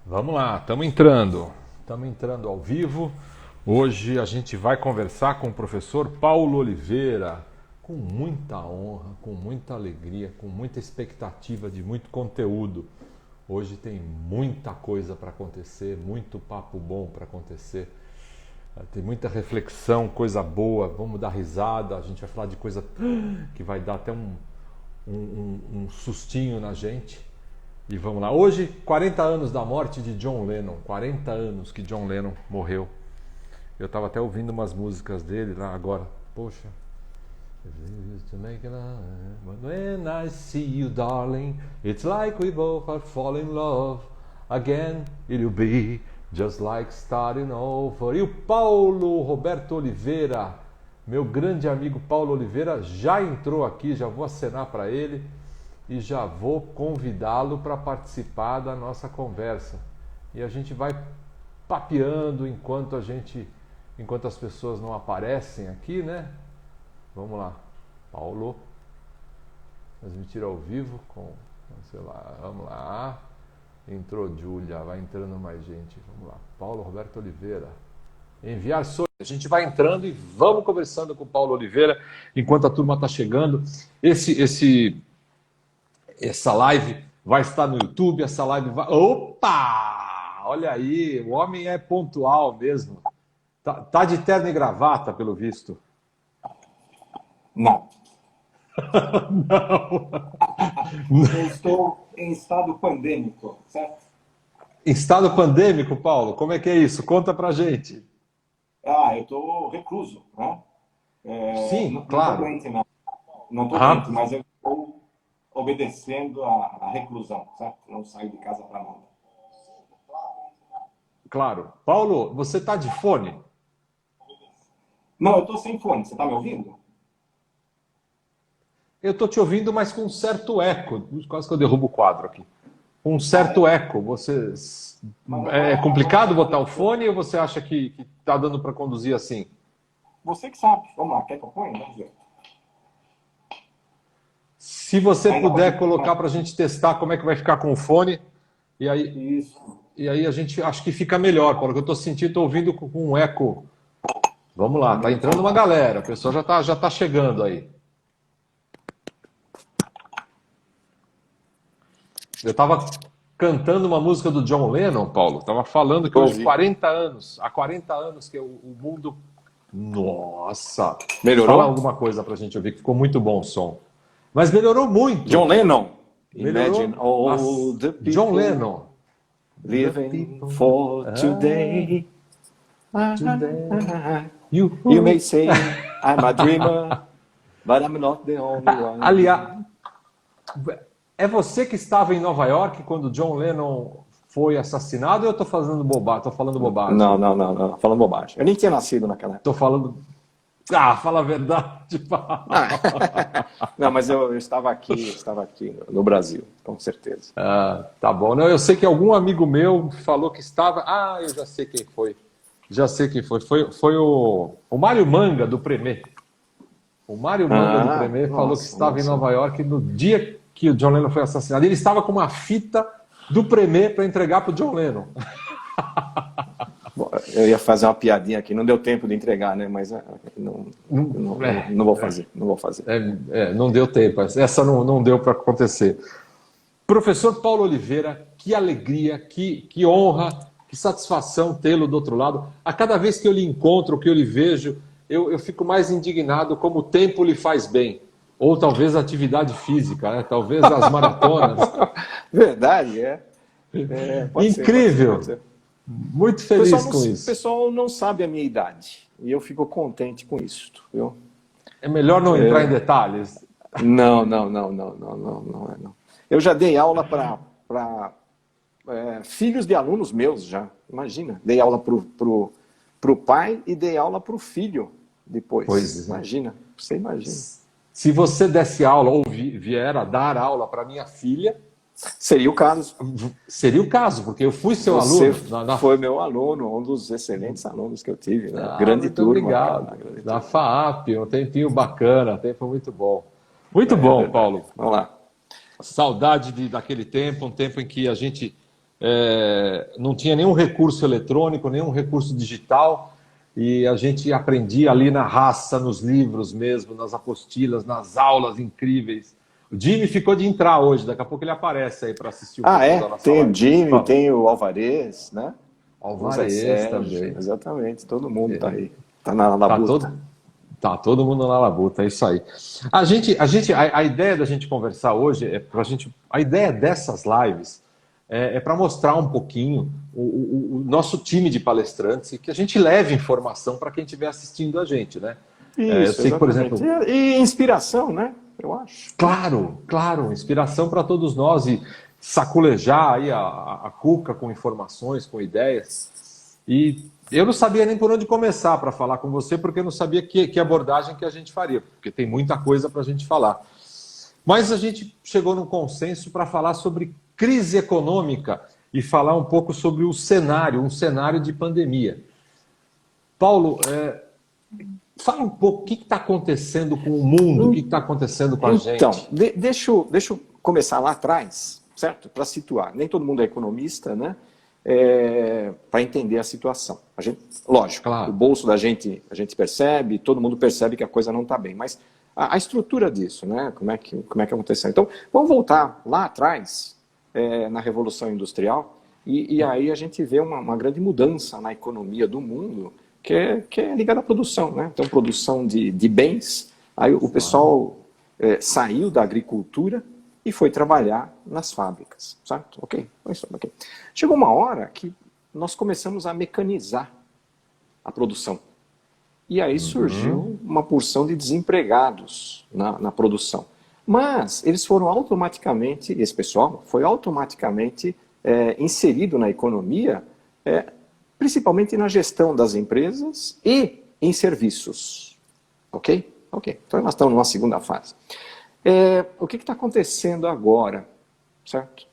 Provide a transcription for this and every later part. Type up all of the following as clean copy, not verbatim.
Vamos lá, estamos entrando ao vivo. Hoje a gente vai conversar com o professor Paulo Oliveira, com muita honra, com muita alegria, com muita expectativa de muito conteúdo. Hoje tem muita coisa para acontecer, muito papo bom para acontecer. Tem muita reflexão, coisa boa, vamos dar risada, a gente vai falar de coisa que vai dar até um sustinho na gente. E vamos lá. Hoje, 40 anos da morte de John Lennon. 40 anos que John Lennon morreu. Eu estava até ouvindo umas músicas dele lá agora. Poxa. When I see you, darling, it's like we both are falling in love. Again, it'll be just like starting over. E o Paulo Roberto Oliveira, meu grande amigo Paulo Oliveira, já entrou aqui, já vou acenar para ele. E já vou convidá-lo para participar da nossa conversa. E a gente vai papeando enquanto as pessoas não aparecem aqui, né? Vamos lá. Paulo, transmitir ao vivo com sei lá, vamos lá. Entrou Júlia, vai entrando mais gente. Vamos lá. Paulo Roberto Oliveira. Enviar sonhos. A gente vai entrando e vamos conversando com o Paulo Oliveira enquanto a turma está chegando. Essa live vai estar no YouTube, essa live vai... Opa! Olha aí, o homem é pontual mesmo. Tá de terno e gravata, pelo visto. Não. Não. Eu estou em estado pandêmico, certo? Em estado pandêmico, Paulo? Como é que é isso? Conta pra gente. Eu estou recluso, né? Sim, Não claro. estou doente, não. Não estou doente, mas eu estou obedecendo a reclusão, certo? Não saio de casa para nada. Claro. Paulo, você tá de fone? Não, eu estou sem fone. Você está me ouvindo? Eu tô te ouvindo, mas com um certo eco. Quase que eu derrubo o quadro aqui. Um certo eco. Você... É complicado botar o fone ou você acha que tá dando para conduzir assim? Você que sabe. Vamos lá, quer que eu ponha? Vamos ver. Se você puder colocar para a gente testar como é que vai ficar com o fone, e aí, Isso. e aí a gente acho que fica melhor, Paulo, que eu estou ouvindo com um eco. Vamos lá, tá entrando uma galera, a pessoa já tá chegando aí. Eu estava cantando uma música do John Lennon, Paulo, estava falando que hoje, há 40 anos que o mundo... Nossa! Melhorou? Fala alguma coisa para a gente ouvir, que ficou muito bom o som. Mas melhorou muito. John Lennon. Melhorou. Imagine all the people John Lennon. living for today. You may say I'm a dreamer, but I'm not the only one. Aliás, é você que estava em Nova York quando John Lennon foi assassinado ou eu estou falando bobagem? Não, falando bobagem. Eu nem tinha nascido naquela época. Estou falando... fala a verdade. Não, mas eu estava aqui no Brasil, com certeza. Tá bom. Não, eu sei que algum amigo meu falou que estava... eu já sei quem foi. Foi o Mário Manga, do Premier. O Mário Manga, do Premier, falou que estava em Nova York no dia que o John Lennon foi assassinado. Ele estava com uma fita do Premier para entregar para o John Lennon. Eu ia fazer uma piadinha aqui, não deu tempo de entregar, né? Mas não vou fazer. Não deu tempo. Essa não deu para acontecer. Professor Paulo Oliveira, que alegria, que honra, que satisfação tê-lo do outro lado. A cada vez que eu lhe encontro, que eu lhe vejo, eu fico mais indignado como o tempo lhe faz bem. Ou talvez a atividade física, né? Talvez as maratonas. Verdade, Incrível. Pode ser. Muito feliz com isso. O pessoal não sabe a minha idade. E eu fico contente com isso, viu? É melhor não entrar em detalhes? Não. Eu já dei aula para filhos de alunos meus, já. Imagina. Dei aula pro pai e dei aula pro filho depois. Pois é. Imagina. Você imagina. Se você desse aula ou vier a dar aula para minha filha... Seria o caso. Seria o caso, porque eu fui seu Você aluno. foi meu aluno, um dos excelentes alunos que eu tive. Né? Grande turma. Obrigado. Da FAAP, um tempinho bacana, um tempo muito bom. Muito bom, Paulo. Vamos lá. Saudade daquele tempo, um tempo em que a gente não tinha nenhum recurso eletrônico, nenhum recurso digital, e a gente aprendia ali na raça, nos livros mesmo, nas apostilas, nas aulas incríveis. O Jimmy ficou de entrar hoje, daqui a pouco ele aparece aí para assistir um pouquinho da nossa Tem o live. Jimmy, tem o Alvarez, né? O Zé Alvarez Sérgio, também. exatamente, todo mundo tá aí. Tá na labuta. Tá todo mundo na labuta, é isso aí. A ideia da gente conversar hoje a ideia dessas lives é para mostrar um pouquinho o nosso time de palestrantes e que a gente leve informação para quem estiver assistindo a gente, né? Eu Isso, sei que, por exemplo, e inspiração, né? Eu acho. claro, inspiração para todos nós e saculejar aí a cuca com informações, com ideias. E eu não sabia nem por onde começar para falar com você, porque eu não sabia que abordagem que a gente faria, porque tem muita coisa para a gente falar. Mas a gente chegou num consenso para falar sobre crise econômica e falar um pouco sobre um cenário de pandemia. Paulo, fala um pouco o que está acontecendo com o mundo, o que está acontecendo com a gente. Então, deixa eu começar lá atrás, certo? Para situar. Nem todo mundo é economista, né? Para entender a situação. Lógico, claro. O bolso da gente, a gente percebe, todo mundo percebe que a coisa não está bem, mas a estrutura disso, né? Como é que aconteceu? Então, vamos voltar lá atrás, na Revolução Industrial, e aí a gente vê uma grande mudança na economia do mundo, que é ligada à produção, né? Então, produção de bens. Aí o pessoal saiu da agricultura e foi trabalhar nas fábricas, certo? Ok. Chegou uma hora que nós começamos a mecanizar a produção. E aí surgiu uma porção de desempregados na produção. Mas eles foram automaticamente, esse pessoal foi automaticamente inserido na economia, principalmente na gestão das empresas e em serviços. Ok? Então nós estamos numa segunda fase. O que está acontecendo agora, certo?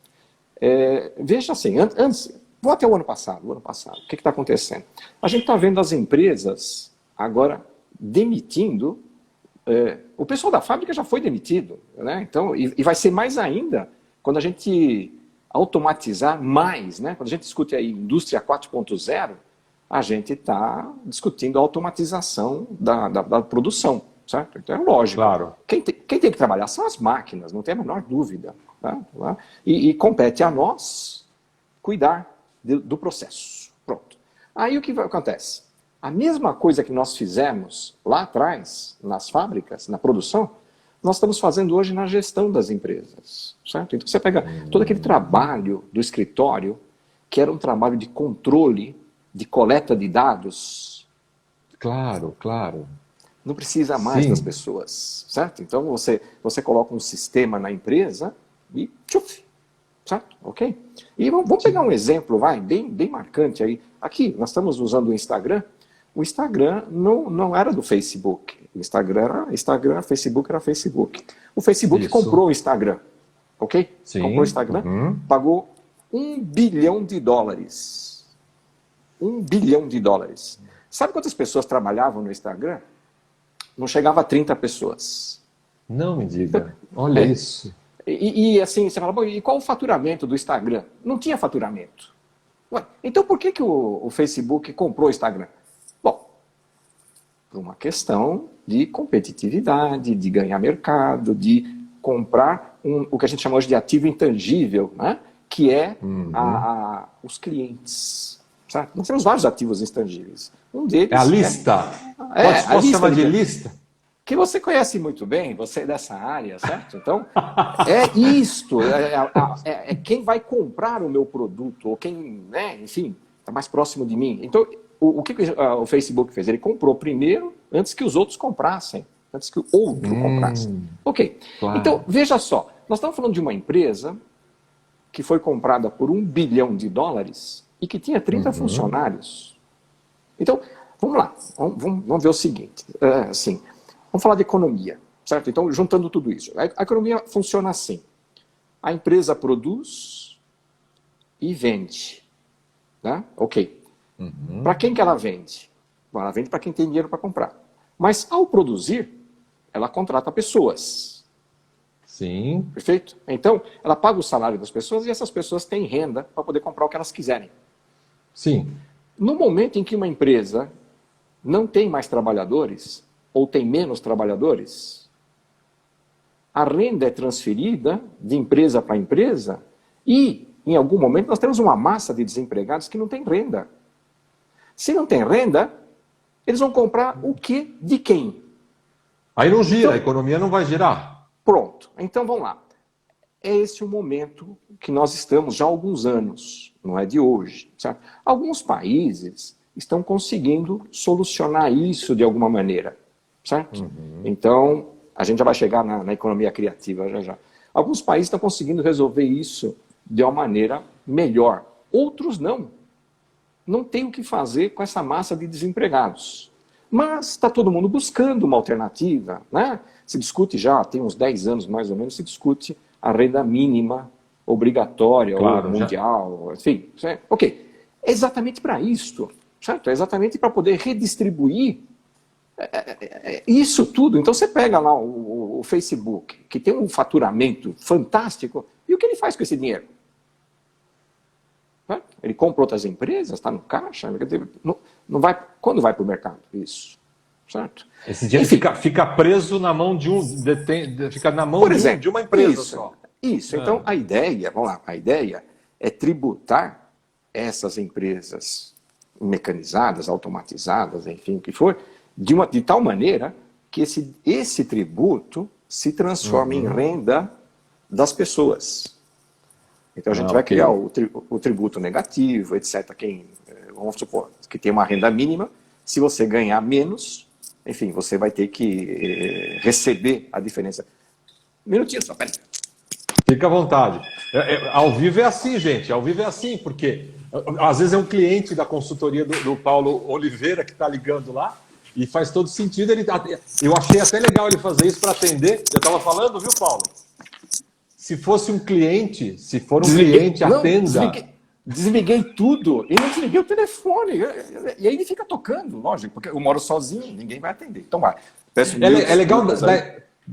Veja assim, antes, vou até o ano passado. O que está acontecendo? A gente está vendo as empresas agora demitindo, o pessoal da fábrica já foi demitido, né? Então, e vai ser mais ainda quando a gente automatizar mais, né? Quando a gente discute aí indústria 4.0, a gente está discutindo a automatização da produção. Certo? Então é lógico. Claro. Quem tem que trabalhar são as máquinas, não tem a menor dúvida. Tá? E compete a nós cuidar do processo. Pronto. Aí o que acontece? A mesma coisa que nós fizemos lá atrás, nas fábricas, na produção, nós estamos fazendo hoje na gestão das empresas. Certo? Então você pega todo aquele trabalho do escritório, que era um trabalho de controle, de coleta de dados. Claro. Não precisa mais das pessoas, certo? Então você coloca um sistema na empresa e tchuf, certo? Ok? E vamos pegar um exemplo, bem marcante aí. Aqui, nós estamos usando o Instagram. O Instagram não era do Facebook. O Instagram, Facebook era Facebook. O Facebook comprou o Instagram, ok? Sim. Comprou o Instagram, pagou $1 bilhão. $1 bilhão. Sabe quantas pessoas trabalhavam no Instagram? Não chegava a 30 pessoas. Não me diga. Olha isso. E assim, você fala, e qual o faturamento do Instagram? Não tinha faturamento. Ué, então por que o Facebook comprou o Instagram? Bom, por uma questão de competitividade, de ganhar mercado, de comprar o que a gente chama hoje de ativo intangível, né? Que é os clientes. Certo? Nós temos vários ativos intangíveis. Um deles é a lista. Posso chamar de lista? Que você conhece muito bem, você é dessa área, certo? Então, é isto. É quem vai comprar o meu produto, ou quem, né, enfim, está mais próximo de mim. Então, o que o Facebook fez? Ele comprou primeiro, antes que os outros comprassem. Antes que o outro comprasse. Ok. Claro. Então, veja só. Nós estamos falando de uma empresa que foi comprada por $1 bilhão e que tinha 30 funcionários. Então, vamos lá, vamos ver o seguinte, vamos falar de economia, certo? Então, juntando tudo isso, a economia funciona assim, a empresa produz e vende, né? Ok. Para quem que ela vende? Bom, ela vende para quem tem dinheiro para comprar, mas ao produzir, ela contrata pessoas. Sim. Perfeito? Então, ela paga o salário das pessoas e essas pessoas têm renda para poder comprar o que elas quiserem. Sim. No momento em que uma empresa não tem mais trabalhadores, ou tem menos trabalhadores, a renda é transferida de empresa para empresa e, em algum momento, nós temos uma massa de desempregados que não tem renda. Se não tem renda, eles vão comprar o quê? De quem? Aí não gira, Então, a economia não vai girar. Pronto. Então, vamos lá. É esse o momento que nós estamos já há alguns anos, não é de hoje. Certo? Alguns países estão conseguindo solucionar isso de alguma maneira. Certo? Então, a gente já vai chegar na economia criativa já já. Alguns países estão conseguindo resolver isso de uma maneira melhor. Outros não. Não tem o que fazer com essa massa de desempregados. Mas está todo mundo buscando uma alternativa. Né? Se discute já, tem uns 10 anos mais ou menos, se discute a renda mínima obrigatória, claro, ou mundial, enfim. Ok. É exatamente para isso. Certo? É exatamente para poder redistribuir isso tudo. Então você pega lá o Facebook, que tem um faturamento fantástico, e o que ele faz com esse dinheiro? Ele compra outras empresas, está no caixa, não vai, quando vai para o mercado? Isso. Certo? Esse dinheiro fica preso na mão de fica na mão de uma empresa só. Isso. Então a ideia, vamos lá, a ideia é tributar essas empresas mecanizadas, automatizadas, enfim, o que for, de tal maneira que esse tributo se transforme em renda das pessoas. Então a gente vai criar o tributo negativo, etc. Vamos supor que tem uma renda mínima, se você ganhar menos, enfim, você vai ter que receber a diferença. Um minutinho só, peraí. Fica à vontade. Ao vivo é assim, gente. Ao vivo é assim, porque às vezes é um cliente da consultoria do Paulo Oliveira que está ligando lá e faz todo sentido. Eu achei até legal ele fazer isso para atender. Eu estava falando, viu, Paulo? Se fosse um cliente, se for um cliente, atenda. Desliguei tudo e não desliguei o telefone. E aí ele fica tocando, lógico, porque eu moro sozinho, ninguém vai atender. Então vai. É legal.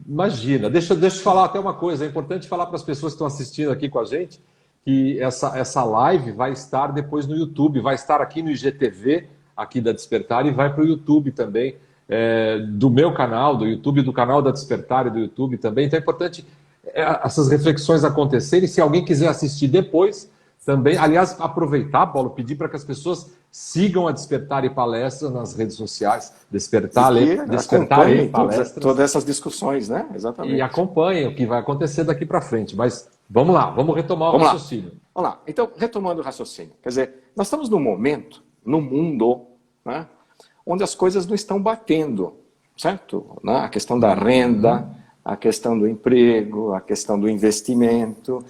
Imagina, deixa eu falar até uma coisa. É importante falar para as pessoas que estão assistindo aqui com a gente que essa live vai estar depois no YouTube, vai estar aqui no IGTV, aqui da Despertar, e vai para o YouTube também, do meu canal, do YouTube, do canal da Despertar e do YouTube também. Então é importante essas reflexões acontecerem. Se alguém quiser assistir depois também, aliás, aproveitar, Paulo, pedir para que as pessoas sigam a Despertar e Palestras nas redes sociais, Despertar e Palestras. Todas essas discussões, né? Exatamente. E acompanhem o que vai acontecer daqui para frente. Mas vamos lá, vamos retomar o raciocínio. Vamos lá. Então, retomando o raciocínio. Quer dizer, nós estamos num momento, no mundo, né, onde as coisas não estão batendo, certo? Né? A questão da renda, a questão do emprego, a questão do investimento,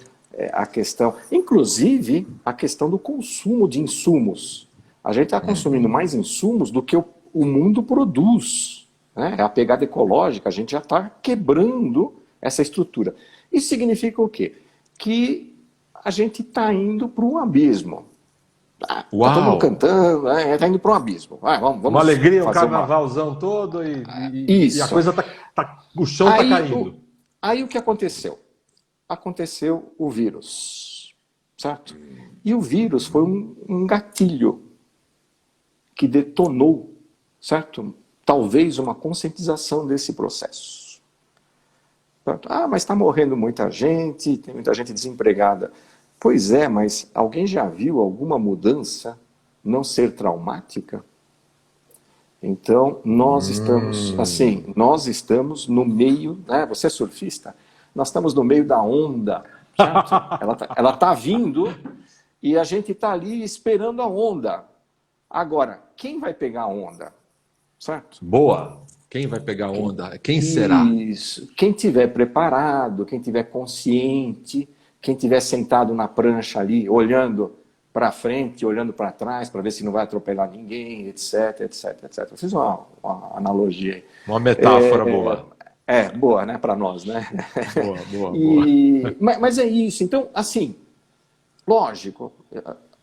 a questão, inclusive, a questão do consumo de insumos. A gente está consumindo mais insumos do que o mundo produz. Né? A pegada ecológica, a gente já está quebrando essa estrutura. Isso significa o quê? Que a gente está indo para um abismo. Está todo mundo cantando, está indo para um abismo. Vamos uma alegria, um carnavalzão todo e a coisa o chão está caindo. Aí o que aconteceu? Aconteceu o vírus, certo? E o vírus foi um gatilho que detonou, certo? Talvez uma conscientização desse processo. Certo? Mas está morrendo muita gente, tem muita gente desempregada. Pois é, mas alguém já viu alguma mudança não ser traumática? Então, nós estamos, assim, nós estamos no meio, né? Você é surfista? Nós estamos no meio da onda, certo? Ela tá vindo e a gente está ali esperando a onda. Agora, quem vai pegar a onda? Certo? Boa! Quem vai pegar a onda? Quem será? Isso. Quem tiver preparado, quem tiver consciente, quem tiver sentado na prancha ali, olhando para frente, olhando para trás, para ver se não vai atropelar ninguém, etc, etc, etc. Eu fiz uma analogia aí. Uma metáfora boa. Boa, né, para nós, né? Boa. Mas é isso. Então, assim, lógico,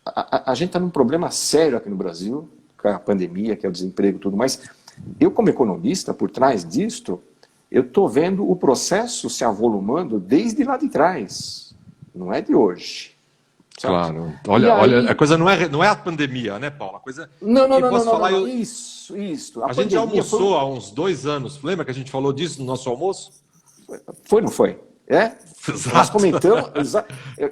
a gente está num problema sério aqui no Brasil, com a pandemia, que é o desemprego e tudo mais. Eu, como economista, por trás disto, eu estou vendo o processo se avolumando desde lá de trás, não é de hoje. Certo? Claro. Olha, a coisa não é a pandemia, né, Paulo? A coisa não. Isso. A gente já almoçou há uns 2 anos. Lembra que a gente falou disso no nosso almoço? Foi, não foi? Exato. Nós comentamos,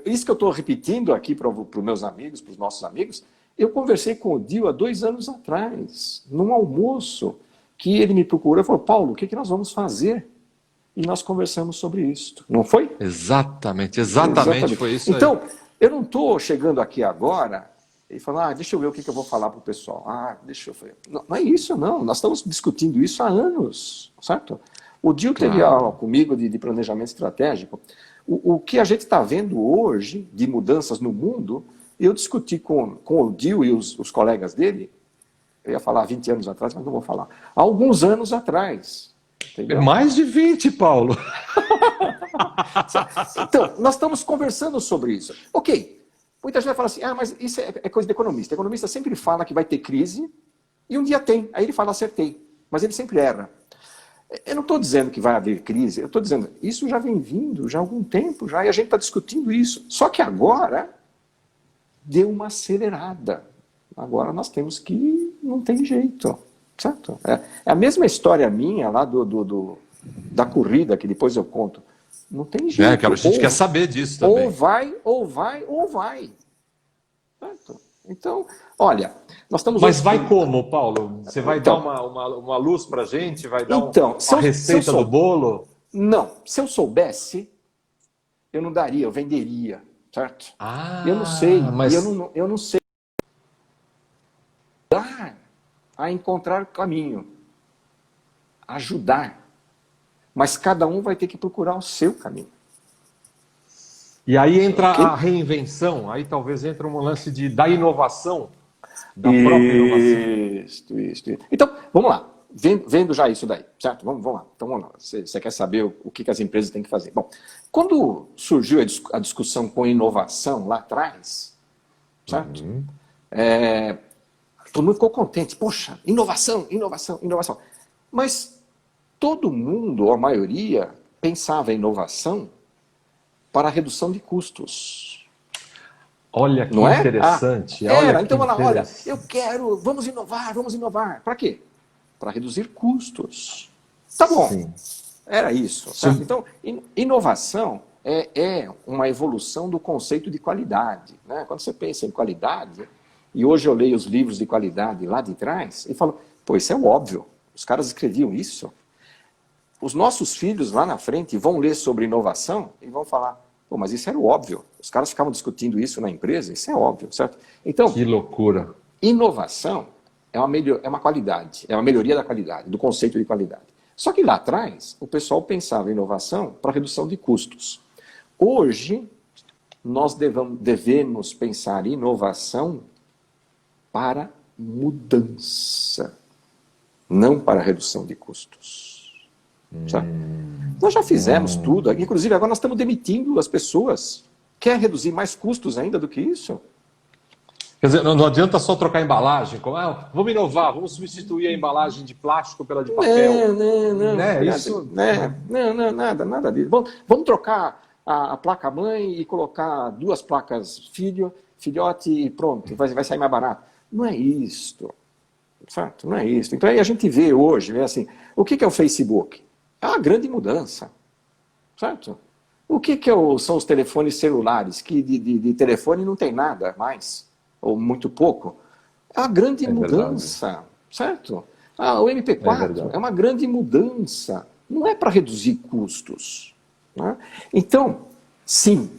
isso que eu estou repetindo aqui para os meus amigos, para os nossos amigos, eu conversei com o Dio há 2 anos atrás, num almoço, que ele me procurou e falou, Paulo, o que nós vamos fazer? E nós conversamos sobre isso, não foi? Exatamente foi isso aí. Então, eu não estou chegando aqui agora e falando, deixa eu ver o que eu vou falar para o pessoal. deixa eu ver. Não é isso, não. Nós estamos discutindo isso há anos, certo? O Dio teve aula comigo de planejamento estratégico. O que a gente está vendo hoje de mudanças no mundo, eu discuti com o Dio e os colegas dele, eu ia falar 20 anos atrás, mas não vou falar, há alguns anos atrás. Entendeu? Mais de 20, Paulo. Então, nós estamos conversando sobre isso. Ok, muita gente vai falar assim, mas isso é coisa de economista. O economista sempre fala que vai ter crise e um dia tem. Aí ele fala, acertei. Mas ele sempre erra. Eu não estou dizendo que vai haver crise, eu estou dizendo, isso já vem vindo já há algum tempo, já, e a gente está discutindo isso. Só que agora deu uma acelerada. Agora nós temos que... não tem jeito. Certo? É a mesma história minha lá da corrida, que depois eu conto. Não tem jeito. A gente quer saber disso também. Ou vai. Certo? Então, olha, nós estamos... Mas vai como, Paulo? Você vai dar uma luz pra gente? Vai dar uma receita do bolo? Não. Se eu soubesse, eu não daria, eu venderia. Certo? Eu não sei. Mas... Eu não sei a encontrar caminho, ajudar, mas cada um vai ter que procurar o seu caminho. E aí entra a reinvenção, aí talvez entra um lance da inovação, da própria inovação. Isso. Então, vamos lá, vendo já isso daí, certo? Vamos lá. Então, vamos lá. Você quer saber o que as empresas têm que fazer. Bom, quando surgiu a discussão com inovação lá atrás, certo? Todo mundo ficou contente. Poxa, inovação. Mas todo mundo, ou a maioria, pensava em inovação para a redução de custos. Olha que interessante. Então, olha, vamos inovar. Para quê? Para reduzir custos. Tá bom. Sim. Era isso. Certo? Então, inovação é uma evolução do conceito de qualidade. Né? Quando você pensa em qualidade... E hoje eu leio os livros de qualidade lá de trás e falo, isso é óbvio, os caras escreviam isso. Os nossos filhos lá na frente vão ler sobre inovação e vão falar, mas isso era óbvio. Os caras ficavam discutindo isso na empresa, isso é óbvio, certo? Então, que loucura. Inovação é uma qualidade, é uma melhoria da qualidade, do conceito de qualidade. Só que lá atrás, o pessoal pensava em inovação para redução de custos. Hoje, nós devemos pensar em inovação para mudança, não para redução de custos. Nós já fizemos tudo, inclusive agora nós estamos demitindo as pessoas. Quer reduzir mais custos ainda do que isso? Quer dizer, não adianta só trocar a embalagem, vamos inovar, vamos substituir a embalagem de plástico pela de papel. Nada disso. Vamos trocar a placa-mãe e colocar 2 placas filhote e pronto, vai sair mais barato. Não é isto, certo? Não é isso. Então aí a gente vê hoje, assim, o que é o Facebook? É uma grande mudança, certo? O que são os telefones celulares, que de telefone não tem nada mais, ou muito pouco? É uma grande mudança, certo? O MP4 é uma grande mudança, não é para reduzir custos. Né? Então, sim,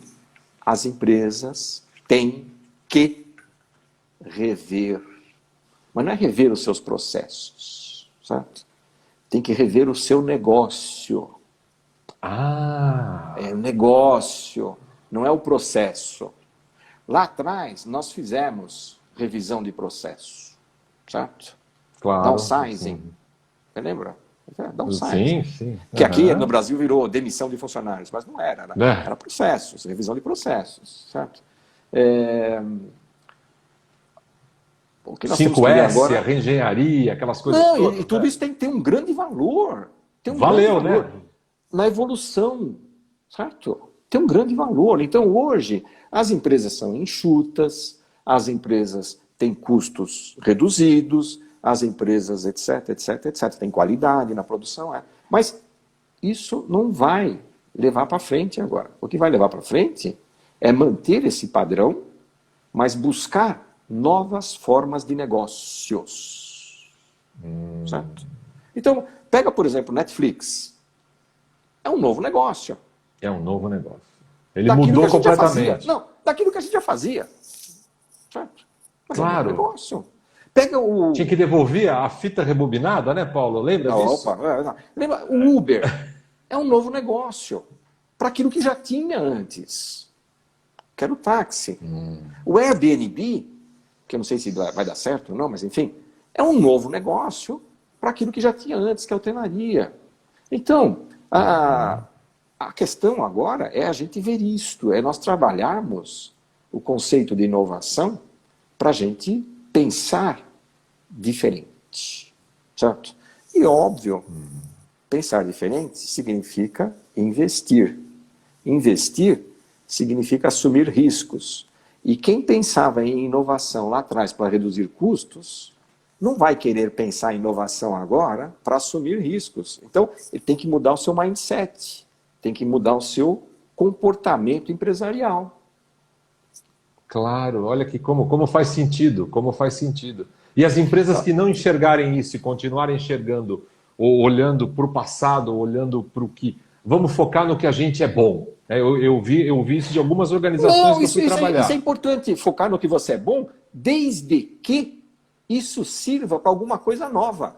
as empresas têm que rever, mas não é rever os seus processos, certo? Tem que rever o seu negócio. É o negócio, não é o processo. Lá atrás, nós fizemos revisão de processo, certo? Claro. Downsizing. Você lembra? Downsizing. Sim. Que aqui no Brasil virou demissão de funcionários, mas não era, né? Era processos, revisão de processos, certo? 5S, agora... a reengenharia, aquelas coisas todas. E tudo isso tem um grande valor. tem um Valeu, grande valor né? na evolução, certo? Tem um grande valor. Então, hoje, as empresas são enxutas, as empresas têm custos reduzidos, as empresas, etc, etc, etc. Tem qualidade na produção, mas isso não vai levar para frente agora. O que vai levar para frente é manter esse padrão, mas buscar novas formas de negócios. Certo? Então, pega, por exemplo, Netflix. É um novo negócio. É um novo negócio. Ele Daquilo mudou que a gente já completamente. fazia. Não, daquilo que a gente já fazia. Certo? Mas Claro. é um novo negócio. Pega o... Tinha que devolver a fita rebobinada, né, Paulo? Lembra disso? Opa, lembra, o Uber é um novo negócio para aquilo que já tinha antes. Que era o táxi. O Airbnb, que eu não sei se vai dar certo ou não, mas enfim, é um novo negócio para aquilo que já tinha antes, que é a hotelaria. Então, a questão agora é a gente ver isto, é nós trabalharmos o conceito de inovação para a gente pensar diferente, certo? E óbvio, pensar diferente significa investir. Investir significa assumir riscos. E quem pensava em inovação lá atrás para reduzir custos, não vai querer pensar em inovação agora para assumir riscos. Então, ele tem que mudar o seu mindset, tem que mudar o seu comportamento empresarial. Claro, olha que como faz sentido, como faz sentido. E as empresas que não enxergarem isso e continuarem enxergando, ou olhando para o passado, ou olhando para o que... Vamos focar no que a gente é bom. Eu vi isso de algumas organizações que eu fui trabalhar. Isso é importante, focar no que você é bom, desde que isso sirva para alguma coisa nova.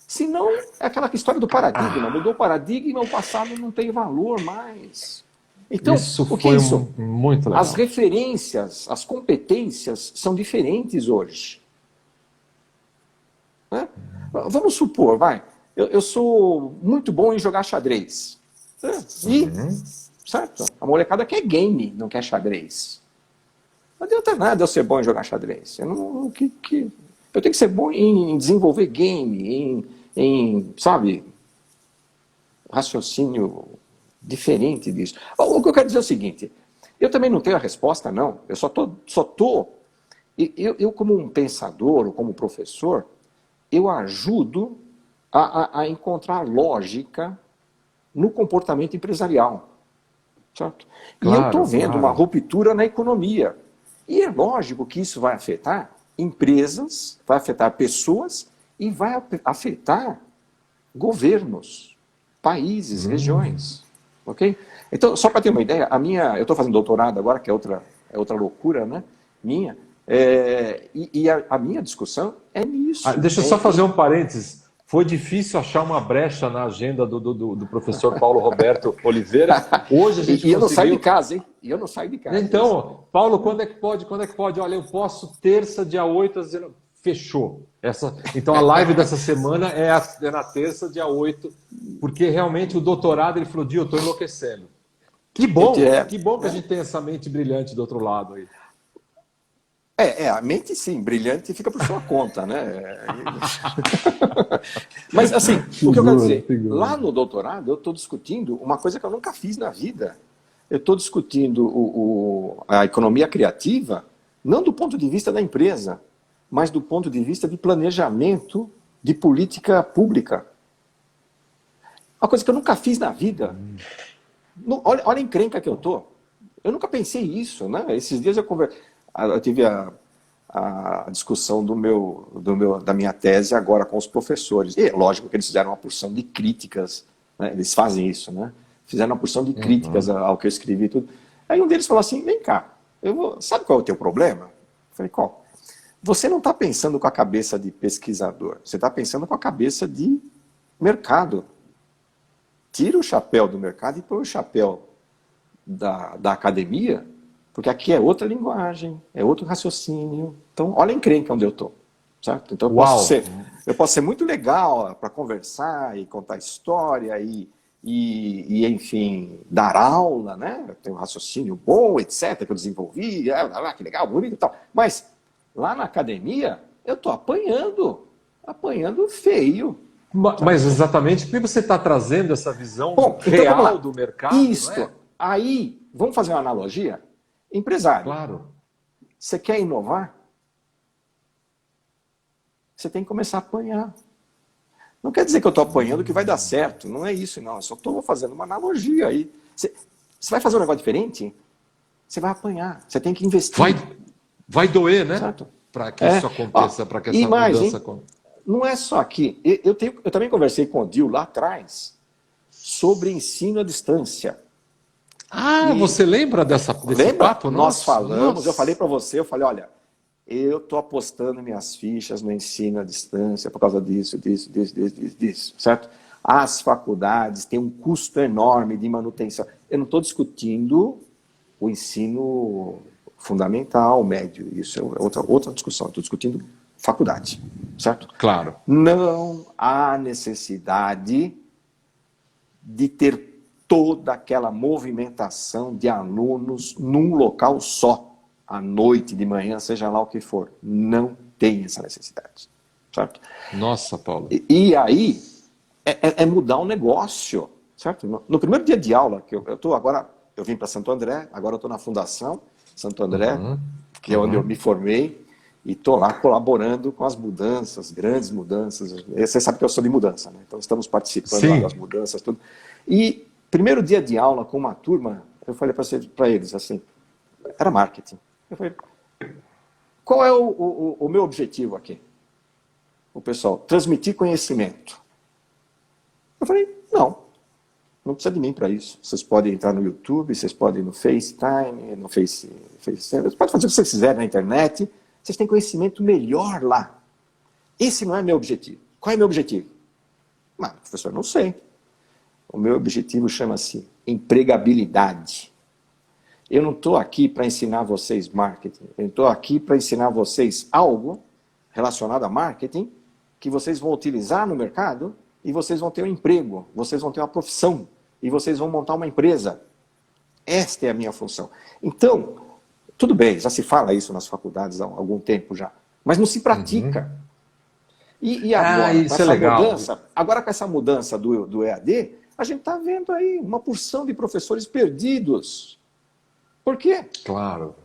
Senão, é aquela história do paradigma. Mudou o paradigma, o passado não tem valor mais. Então, isso o que é isso? Muito legal. As referências, as competências são diferentes hoje. Né? Vamos supor, eu sou muito bom em jogar xadrez. Certo? A molecada quer game, não quer xadrez. Não adianta nada eu ser bom em jogar xadrez. Eu tenho que ser bom em desenvolver game, sabe, raciocínio diferente disso. O que eu quero dizer é o seguinte, eu também não tenho a resposta, não. Eu só tô eu como um pensador, ou como professor, eu ajudo a encontrar lógica no comportamento empresarial. Certo? Claro, e eu estou vendo claro. uma ruptura na economia. E é lógico que isso vai afetar empresas, vai afetar pessoas e vai afetar governos, países, regiões. Ok? Então, só para ter uma ideia, eu estou fazendo doutorado agora, que é outra loucura, né? Minha. A minha discussão é nisso. Deixa eu só fazer um parênteses. Foi difícil achar uma brecha na agenda do professor Paulo Roberto Oliveira. Hoje a gente conseguiu... eu não saio de casa, hein? E eu não saio de casa. Então, Paulo, quando é que pode? Quando é que pode? Olha, eu posso terça, dia 8, às 19. Fechou. Então a live dessa semana é na terça, dia 8, porque realmente o doutorado, ele falou, Dio, eu estou enlouquecendo. Que bom que a gente tem essa mente brilhante do outro lado aí. A mente sim, brilhante fica por sua conta, né? Mas assim, o que eu quero dizer, lá no doutorado eu estou discutindo uma coisa que eu nunca fiz na vida. Eu estou discutindo a economia criativa, não do ponto de vista da empresa, mas do ponto de vista de planejamento de política pública. Uma coisa que eu nunca fiz na vida. Olha a encrenca que eu estou. Eu nunca pensei isso, né? Esses dias eu tive a discussão da minha tese agora com os professores. E é lógico que eles fizeram uma porção de críticas, né? Eles fazem isso, né? Fizeram uma porção de críticas ao que eu escrevi e tudo. Aí um deles falou assim, vem cá, sabe qual é o teu problema? Eu falei, qual? Você não está pensando com a cabeça de pesquisador, você está pensando com a cabeça de mercado. Tira o chapéu do mercado e põe o chapéu da academia, porque aqui é outra linguagem, é outro raciocínio. Então, olha a encrenca onde eu estou. Certo? Então, eu posso ser muito legal para conversar e contar história e, enfim, dar aula, né? Eu tenho um raciocínio bom, etc., que eu desenvolvi, que legal, bonito e tal. Mas, lá na academia, eu estou apanhando feio. Mas exatamente porque você está trazendo essa visão real do mercado. Isto. Não é? Aí, vamos fazer uma analogia? Empresário. Claro. Você quer inovar? Você tem que começar a apanhar. Não quer dizer que eu estou apanhando que vai dar certo. Não é isso, não. Eu só estou fazendo uma analogia aí. Você vai fazer um negócio diferente? Você vai apanhar. Você tem que investir. Vai doer, né? Para que isso aconteça, para que essa mudança aconteça. Não é só aqui. Eu também conversei com o Dil lá atrás sobre ensino à distância. Você lembra desse papo? Nós falamos, eu falei para você, olha, eu estou apostando minhas fichas no ensino à distância por causa disso, certo? As faculdades têm um custo enorme de manutenção. Eu não estou discutindo o ensino fundamental, médio, isso é outra discussão. Estou discutindo faculdade, certo? Claro. Não há necessidade de ter toda aquela movimentação de alunos num local só, à noite, de manhã, seja lá o que for. Não tem essa necessidade, certo? Nossa, Paulo. E aí, é mudar um negócio, certo? No primeiro dia de aula, que eu estou agora, eu vim para Santo André, agora eu estou na Fundação Santo André, que é onde eu me formei, e estou lá colaborando com as mudanças, grandes mudanças. Você sabe que eu sou de mudança, né? Então estamos participando lá das mudanças, tudo. E primeiro dia de aula com uma turma, eu falei para eles assim, era marketing. Eu falei, qual é o meu objetivo aqui? O pessoal, transmitir conhecimento. Eu falei, não precisa de mim para isso. Vocês podem entrar no YouTube, vocês podem ir no FaceTime, no Face, vocês podem fazer o que vocês quiserem na internet, vocês têm conhecimento melhor lá. Esse não é meu objetivo. Qual é meu objetivo? Professor, não sei. O meu objetivo chama-se empregabilidade. Eu não estou aqui para ensinar vocês marketing. Eu estou aqui para ensinar vocês algo relacionado a marketing que vocês vão utilizar no mercado e vocês vão ter um emprego, vocês vão ter uma profissão e vocês vão montar uma empresa. Esta é a minha função. Então, tudo bem, já se fala isso nas faculdades há algum tempo já, mas não se pratica. E agora, isso com essa é legal. mudança, agora com essa mudança do EAD, a gente está vendo aí uma porção de professores perdidos. Por quê? Claro.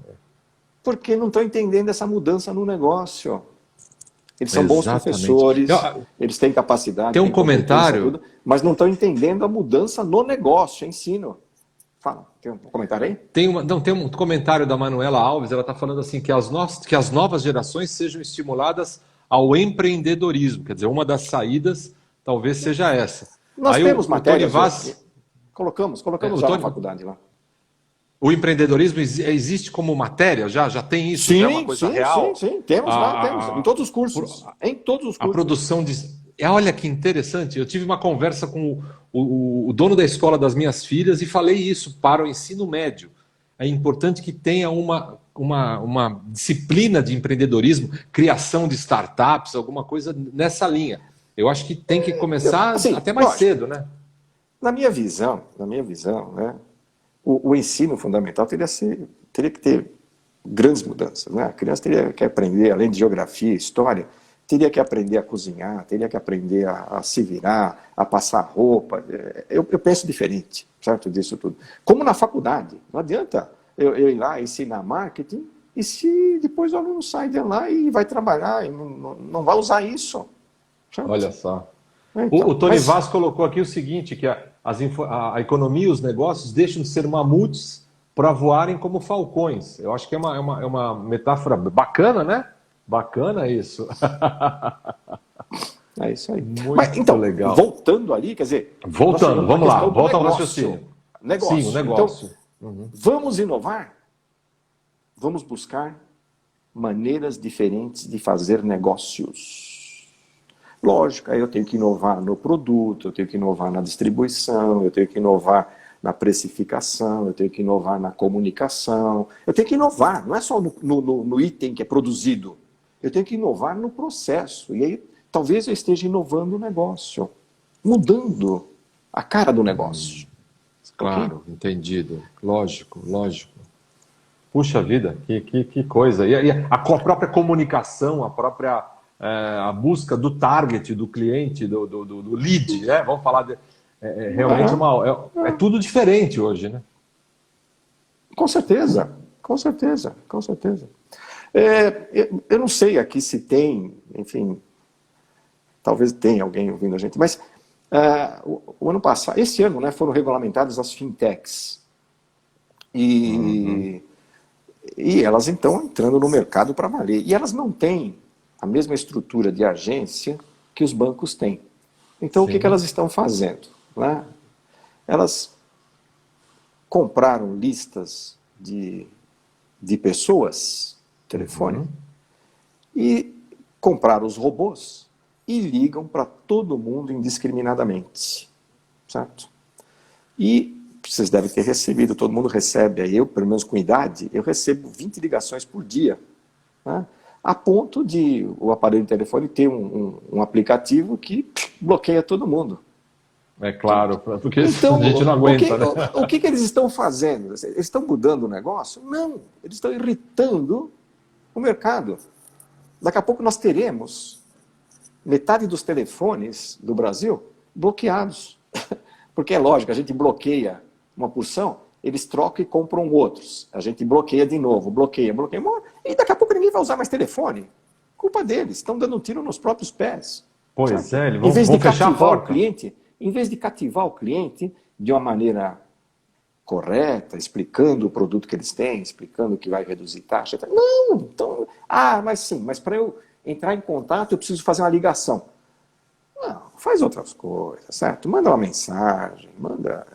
Porque não estão entendendo essa mudança no negócio. Eles são bons professores, eles têm capacidade. Tem um comentário, tudo, mas não estão entendendo a mudança no negócio, ensino. Fala, tem um comentário aí? Tem um comentário da Manuela Alves, ela está falando assim, que as novas gerações sejam estimuladas ao empreendedorismo. Quer dizer, uma das saídas talvez seja essa. Nós temos matérias, colocamos já na faculdade lá. O empreendedorismo existe como matéria? Já tem isso? Já é uma coisa real? Sim, temos lá, temos. Em todos os cursos. Em todos os cursos. A produção de... Olha que interessante, eu tive uma conversa com o dono da escola das minhas filhas e falei isso para o ensino médio. É importante que tenha uma disciplina de empreendedorismo, criação de startups, alguma coisa nessa linha. Eu acho que tem que começar até mais cedo, né? Na minha visão, né? O ensino fundamental teria que ter grandes mudanças, né? A criança teria que aprender, além de geografia, história, teria que aprender a cozinhar, teria que aprender a se virar, a passar roupa. Eu penso diferente, certo, disso tudo. Como na faculdade, não adianta eu ir lá ensinar marketing e se depois o aluno sai de lá e vai trabalhar e não vai usar isso. Certo? Olha só. Então, o Tony Vaz colocou aqui o seguinte, que a economia e os negócios deixam de ser mamutes para voarem como falcões. Eu acho que é uma metáfora bacana, né? Bacana isso. É isso aí. Muito então, legal. Voltando ali, quer dizer... Vamos lá, volta ao raciocínio. Negócio. Sim, o negócio. Então, vamos inovar? Vamos buscar maneiras diferentes de fazer negócios. Lógico, aí eu tenho que inovar no produto, eu tenho que inovar na distribuição, eu tenho que inovar na precificação, eu tenho que inovar na comunicação, eu tenho que inovar, não é só no item que é produzido, eu tenho que inovar no processo. E aí talvez eu esteja inovando o negócio, mudando a cara do negócio. Claro, okay? Entendido. Lógico. Puxa vida, que coisa. E a própria comunicação, a própria a busca do target, do cliente, do lead, né? Vamos falar de... realmente é tudo diferente hoje, né? Com certeza, com certeza, com certeza. Eu não sei aqui se tem, enfim, talvez tenha alguém ouvindo a gente, mas o ano passado, esse ano, né, foram regulamentadas as fintechs. E elas então entrando no mercado para valer. E elas não têm a mesma estrutura de agência que os bancos têm. Então, o que elas estão fazendo? Né? Elas compraram listas de pessoas, telefone, e compraram os robôs e ligam para todo mundo indiscriminadamente. Certo? E vocês devem ter recebido, todo mundo recebe, aí eu, pelo menos com idade, eu recebo 20 ligações por dia. Né? A ponto de o aparelho de telefone ter um aplicativo que bloqueia todo mundo. É claro, porque então, a gente não aguenta, né? O que eles estão fazendo? Eles estão mudando o negócio? Não, eles estão irritando o mercado. Daqui a pouco nós teremos metade dos telefones do Brasil bloqueados. Porque é lógico, a gente bloqueia uma porção, eles trocam e compram outros. A gente bloqueia de novo, bloqueia, e daqui a pouco ninguém vai usar mais telefone. Culpa deles, estão dando um tiro nos próprios pés. Pois é, em vez de cativar o cliente, em vez de cativar o cliente de uma maneira correta, explicando o produto que eles têm, explicando que vai reduzir taxa. Não, então, mas para eu entrar em contato eu preciso fazer uma ligação. Não, faz outras coisas, certo? Manda uma mensagem,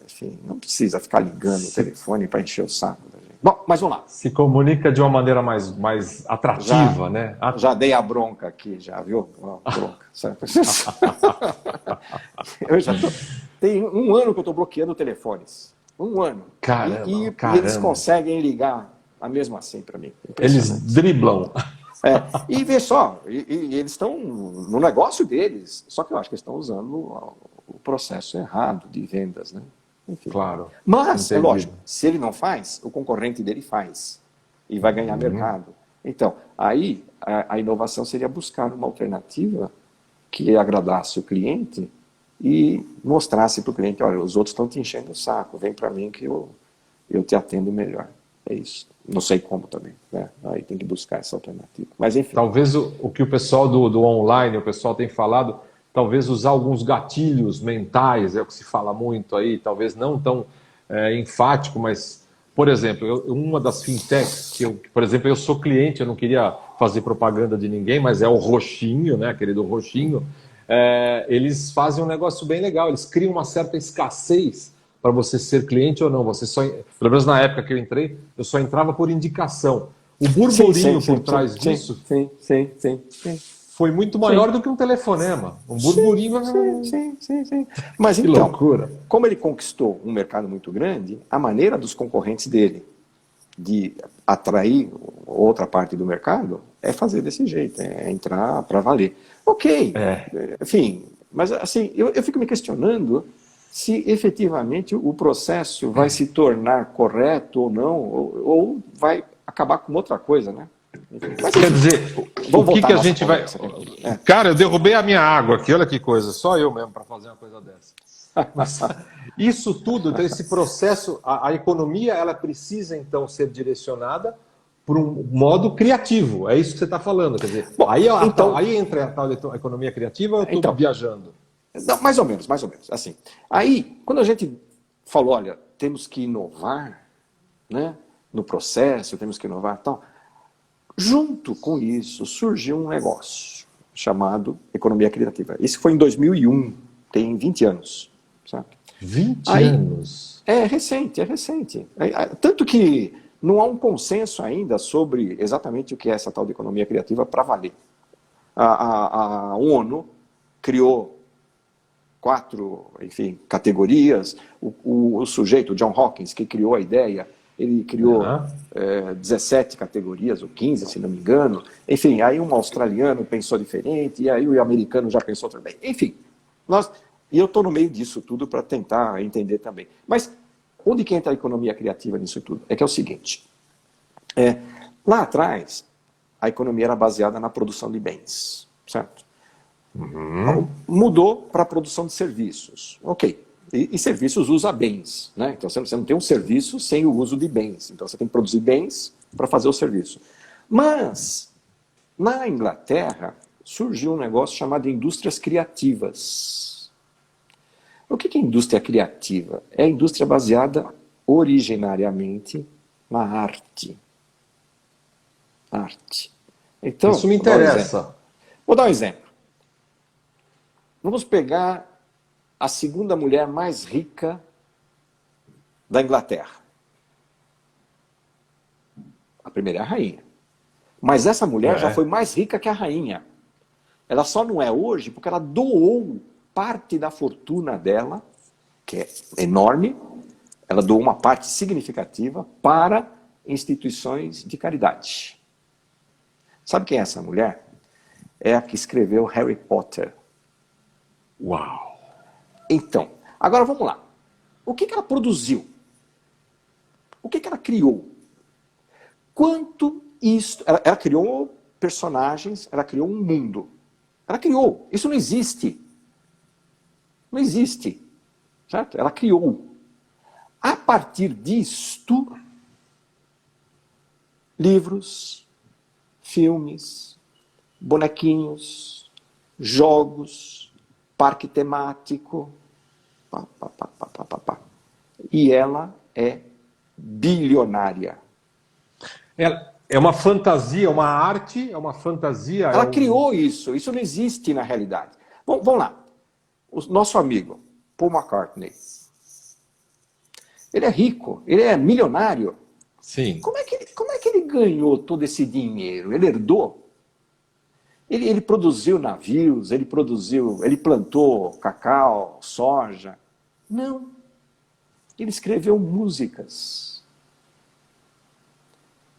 enfim, não precisa ficar ligando o telefone para encher o saco da gente. Bom, mas vamos lá. Se comunica de uma maneira mais atrativa, né? Já dei a bronca aqui, já, viu? Bronca, certo? Tem um ano que eu estou bloqueando telefones. Um ano. Caramba, e eles conseguem ligar a mesma assim para mim. Eles driblam. E vê só, eles estão no negócio deles, só que eu acho que eles estão usando o processo errado de vendas, né? Enfim. Claro. Mas, é lógico, se ele não faz, o concorrente dele faz e vai ganhar mercado. Então, aí a inovação seria buscar uma alternativa que agradasse o cliente e mostrasse para o cliente, olha, os outros estão te enchendo o saco, vem para mim que eu te atendo melhor. É isso. Não sei como também, né? Aí tem que buscar essa alternativa. Mas enfim. Talvez o que o pessoal do online, o pessoal tem falado, talvez usar alguns gatilhos mentais, é o que se fala muito aí, talvez não tão enfático, mas, por exemplo, uma das fintechs, por exemplo, eu sou cliente, eu não queria fazer propaganda de ninguém, mas é o Roxinho, né, querido Roxinho, eles fazem um negócio bem legal, eles criam uma certa escassez para você ser cliente ou não. Você só, pelo menos na época que eu entrei, eu só entrava por indicação. O burburinho por trás disso foi muito maior do que um telefonema. Um burburinho... Sim. Mas que então, loucura. Como ele conquistou um mercado muito grande, a maneira dos concorrentes dele de atrair outra parte do mercado é fazer desse jeito, é entrar para valer. Ok, enfim, mas assim, eu fico me questionando se efetivamente o processo vai se tornar correto ou não, ou vai acabar com outra coisa, né? Mas, quer dizer, o que a gente vai... Cara, eu derrubei a minha água aqui, olha que coisa, só eu mesmo para fazer uma coisa dessa. Mas isso tudo, então esse processo, a economia, ela precisa então ser direcionada por um modo criativo, é isso que você está falando, quer dizer, bom, aí entra a tal de economia criativa ou eu estou viajando? Não, mais ou menos, assim. Aí, quando a gente falou, olha, temos que inovar, né, no processo, temos que inovar e tal, junto com isso surgiu um negócio chamado economia criativa. Isso foi em 2001, tem 20 anos. Sabe? 20 anos? É recente. Tanto que não há um consenso ainda sobre exatamente o que é essa tal de economia criativa para valer. A ONU criou 4, enfim, categorias. O sujeito, John Hawkins, que criou a ideia, ele criou 17 categorias, ou 15, se não me engano. Enfim, aí um australiano pensou diferente, e aí o americano já pensou também. Enfim, e eu estou no meio disso tudo para tentar entender também. Mas onde que entra a economia criativa nisso tudo? É que é o seguinte, lá atrás, a economia era baseada na produção de bens, certo? Mudou para a produção de serviços. Ok. E serviços usa bens, né? Então você não tem um serviço sem o uso de bens. Então você tem que produzir bens para fazer o serviço. Mas, na Inglaterra, surgiu um negócio chamado indústrias criativas. O que é indústria criativa? É a indústria baseada originariamente na arte. Arte. Então, isso me interessa. Vou dar um exemplo. Vamos pegar a segunda mulher mais rica da Inglaterra. A primeira é a rainha. Mas essa mulher já foi mais rica que a rainha. Ela só não é hoje porque ela doou parte da fortuna dela, que é enorme, ela doou uma parte significativa para instituições de caridade. Sabe quem é essa mulher? É a que escreveu Harry Potter. Uau! Então, agora vamos lá. O que ela produziu? O que ela criou? Quanto isso... Ela criou personagens, ela criou um mundo. Ela criou. Isso não existe. Não existe. Certo? Ela criou. A partir disto, livros, filmes, bonequinhos, jogos, parque temático, e ela é bilionária. É uma fantasia, uma arte, é uma fantasia. Ela criou isso não existe na realidade. Bom, vamos lá. O nosso amigo, Paul McCartney, ele é rico, ele é milionário. Sim. Como é que ele ganhou todo esse dinheiro? Ele herdou? Ele produziu navios, ele plantou cacau, soja. Não. Ele escreveu músicas.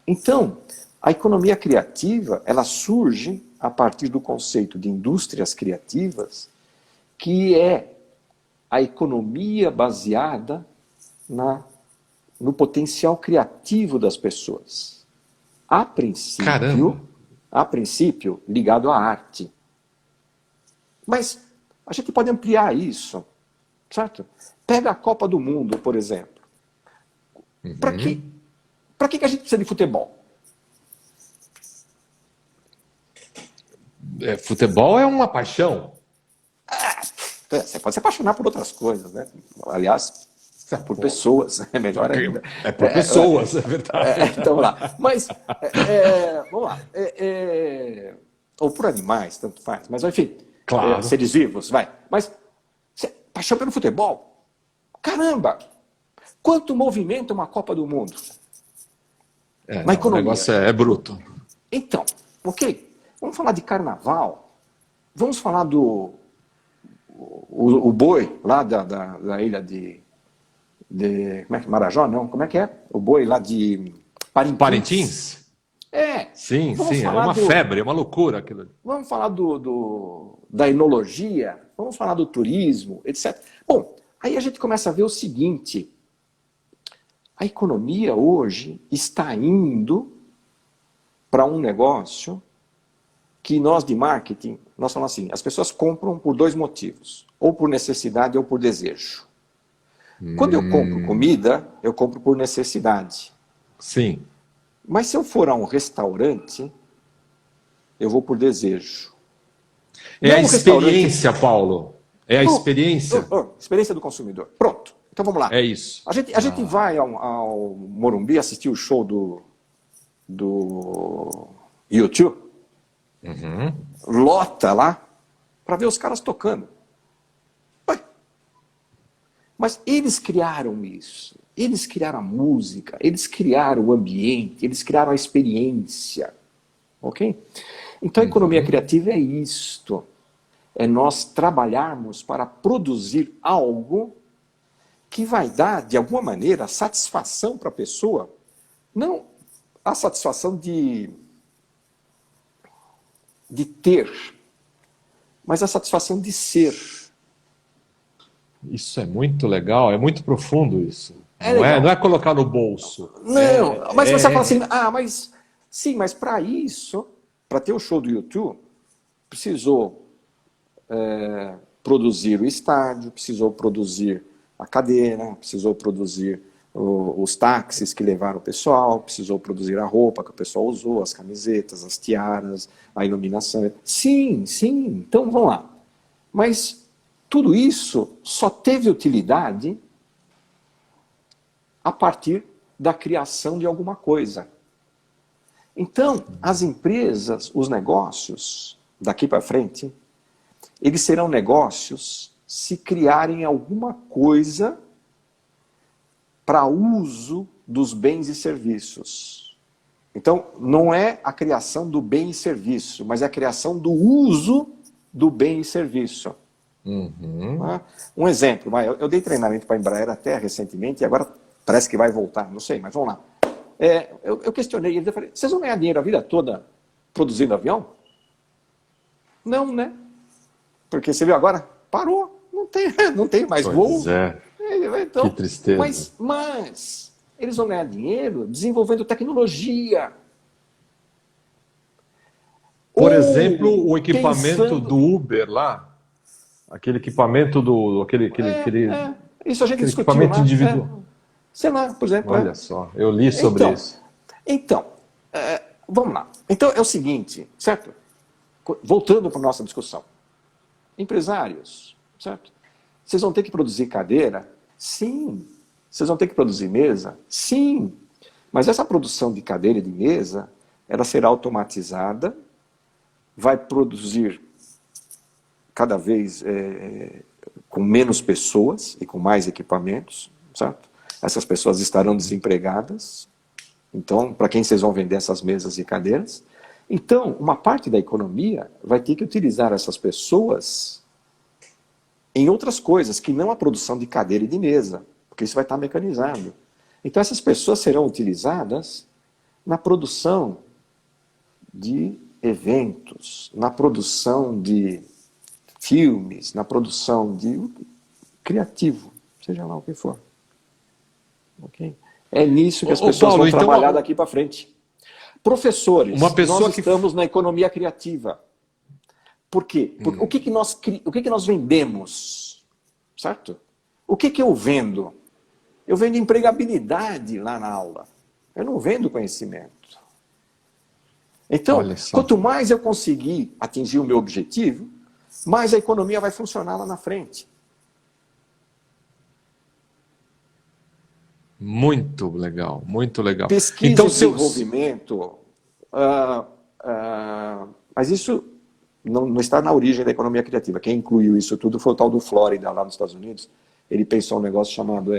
Então, a economia criativa, ela surge a partir do conceito de indústrias criativas, que é a economia baseada no potencial criativo das pessoas. A princípio, ligado à arte. Mas a gente pode ampliar isso, certo? Pega a Copa do Mundo, por exemplo. Para que a gente precisa de futebol? Futebol é uma paixão. Você pode se apaixonar por outras coisas, né? Aliás, por pessoas, é melhor ainda. É por pessoas, é verdade. Então, vamos lá. Mas, vamos lá. Ou por animais, tanto faz. Mas, enfim, claro. Seres vivos, vai. Mas, paixão pelo futebol? Caramba! Quanto movimenta uma Copa do Mundo? Na economia. O negócio é bruto. Então, ok. Vamos falar de carnaval. Vamos falar do o boi lá da ilha de como é que Marajó? Não, como é que é? O boi lá de Parintins? Sim, é uma febre, é uma loucura aquilo. Vamos falar da enologia, vamos falar do turismo, etc. Bom, aí a gente começa a ver o seguinte: a economia hoje está indo para um negócio que nós de marketing, nós falamos assim, as pessoas compram por dois motivos, ou por necessidade ou por desejo. Quando eu compro comida, eu compro por necessidade. Sim. Mas se eu for a um restaurante, eu vou por desejo. É a experiência, Paulo. É a experiência. Experiência do consumidor. Pronto. Então vamos lá. É isso. A gente vai ao Morumbi assistir o show do YouTube. Lota lá para ver os caras tocando. Mas eles criaram isso. Eles criaram a música, eles criaram o ambiente, eles criaram a experiência. Ok? Então a economia criativa é isto. É nós trabalharmos para produzir algo que vai dar, de alguma maneira, satisfação para a pessoa. Não a satisfação de ter, mas a satisfação de ser. Isso é muito legal, é muito profundo isso. Não é colocar no bolso. Não, mas você fala assim, mas para isso, para ter o show do YouTube, precisou produzir o estádio, precisou produzir a cadeira, precisou produzir os táxis que levaram o pessoal, precisou produzir a roupa que o pessoal usou, as camisetas, as tiaras, a iluminação. Sim, sim, então vamos lá. Mas tudo isso só teve utilidade a partir da criação de alguma coisa. Então, as empresas, os negócios, daqui para frente, eles serão negócios se criarem alguma coisa para uso dos bens e serviços. Então, não é a criação do bem e serviço, mas é a criação do uso do bem e serviço. Um exemplo, eu dei treinamento para a Embraer até recentemente, e agora parece que vai voltar, não sei, mas vamos lá. Eu questionei eles, eu falei, vocês vão ganhar dinheiro a vida toda produzindo avião? Não, né? Porque você viu agora, parou, não tem mais voo. Então, que tristeza. Mas eles vão ganhar dinheiro desenvolvendo tecnologia. Por exemplo, o equipamento do Uber lá, aquele equipamento isso a gente discutiu equipamento lá, individual. Sei lá, por exemplo. Olha só, eu li sobre isso. Então, vamos lá. Então é o seguinte, certo? Voltando para a nossa discussão. Empresários, certo? Vocês vão ter que produzir cadeira? Sim. Vocês vão ter que produzir mesa? Sim. Mas essa produção de cadeira e de mesa, ela será automatizada, vai produzir cada vez com menos pessoas e com mais equipamentos, certo? Essas pessoas estarão desempregadas. Então, para quem vocês vão vender essas mesas e cadeiras? Então, uma parte da economia vai ter que utilizar essas pessoas em outras coisas, que não a produção de cadeira e de mesa, porque isso vai estar mecanizado. Então, essas pessoas serão utilizadas na produção de eventos, na produção de filmes, na produção de criativo, seja lá o que for. Okay? É nisso que as pessoas vão trabalhar daqui para frente. Professores, nós estamos na economia criativa. Por quê? O que nós vendemos? Certo? O que eu vendo? Eu vendo empregabilidade lá na aula. Eu não vendo conhecimento. Então, quanto mais eu conseguir atingir o meu objetivo, mais a economia vai funcionar lá na frente. Muito legal, muito legal. Pesquisa então, e desenvolvimento, mas isso não está na origem da economia criativa. Quem incluiu isso tudo foi o tal do Flórida, lá nos Estados Unidos. Ele pensou um negócio chamado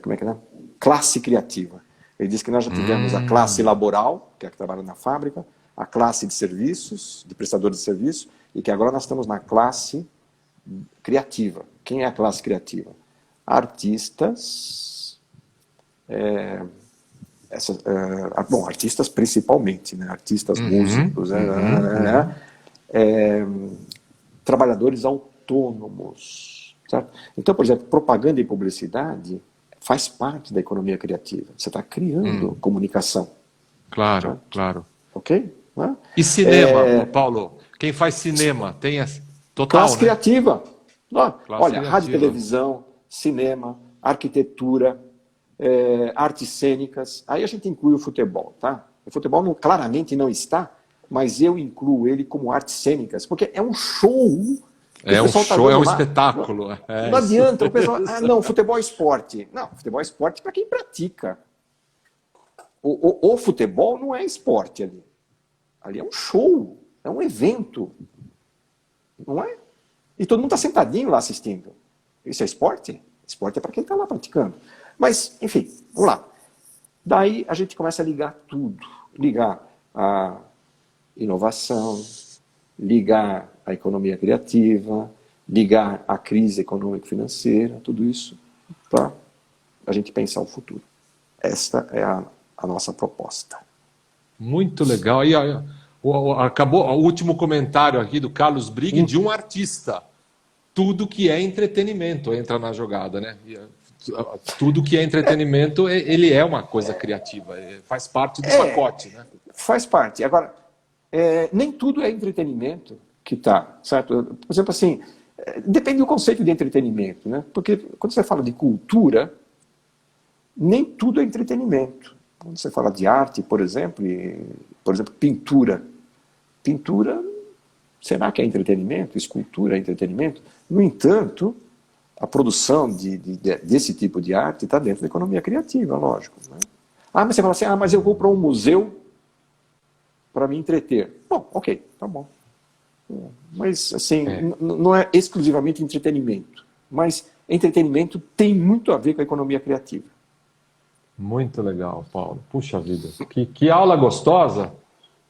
como é que é? Classe criativa. Ele disse que nós já tivemos a classe laboral, que é a que trabalha na fábrica, a classe de serviços, de prestadores de serviço, e que agora nós estamos na classe criativa. Quem é a classe criativa? Artistas, artistas principalmente, né? Artistas, músicos, trabalhadores autônomos. Certo? Então, por exemplo, propaganda e publicidade faz parte da economia criativa. Você está criando comunicação. Claro, certo? Claro. Ok? E cinema, Paulo? Quem faz cinema? Tem total, classe né? criativa. Classe Olha, criativa. Rádio e televisão, cinema, arquitetura, artes cênicas. Aí a gente inclui o futebol, tá? O futebol claramente não está, mas eu incluo ele como artes cênicas, porque é um show. É um show, é um espetáculo. Não adianta, o pessoal, não, futebol é esporte. Não, futebol é esporte para quem pratica. O futebol não é esporte ali. Ali é um show, é um evento. Não é? E todo mundo está sentadinho lá assistindo. Isso é esporte? Esporte é para quem está lá praticando. Mas, enfim, vamos lá. Daí a gente começa a ligar tudo. Ligar a inovação, ligar a economia criativa, ligar a crise econômico-financeira, tudo isso para a gente pensar o futuro. Esta é a nossa proposta. Muito legal. E acabou o último comentário aqui do Carlos Brigg, de um artista. Tudo que é entretenimento entra na jogada, né? Tudo que é entretenimento, ele é uma coisa criativa, faz parte do pacote, né? Faz parte. Agora, nem tudo é entretenimento que está, certo? Por exemplo, assim, depende do conceito de entretenimento, né? Porque quando você fala de cultura, nem tudo é entretenimento. Quando você fala de arte, por exemplo, pintura. Pintura, será que é entretenimento? Escultura é entretenimento? No entanto, a produção desse tipo de arte está dentro da economia criativa, lógico. Né? Mas você fala assim, mas eu vou para um museu para me entreter. Bom, ok, tá bom. Mas, assim, não é exclusivamente entretenimento. Mas entretenimento tem muito a ver com a economia criativa. Muito legal, Paulo. Puxa vida. Que aula gostosa.